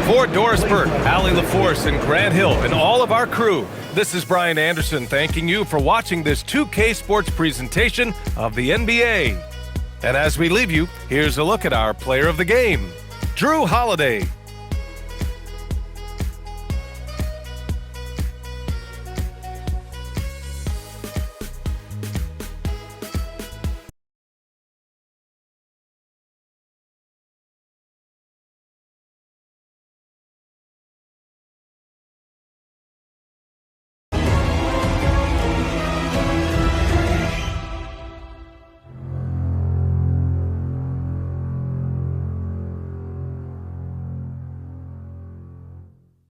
Speaker 2: For Doris Burke, Allie LaForce, and Grant Hill, and all of our crew, this is Brian Anderson thanking you for watching this 2K Sports presentation of the NBA. And as we leave you, here's a look at our player of the game, Drew Holiday.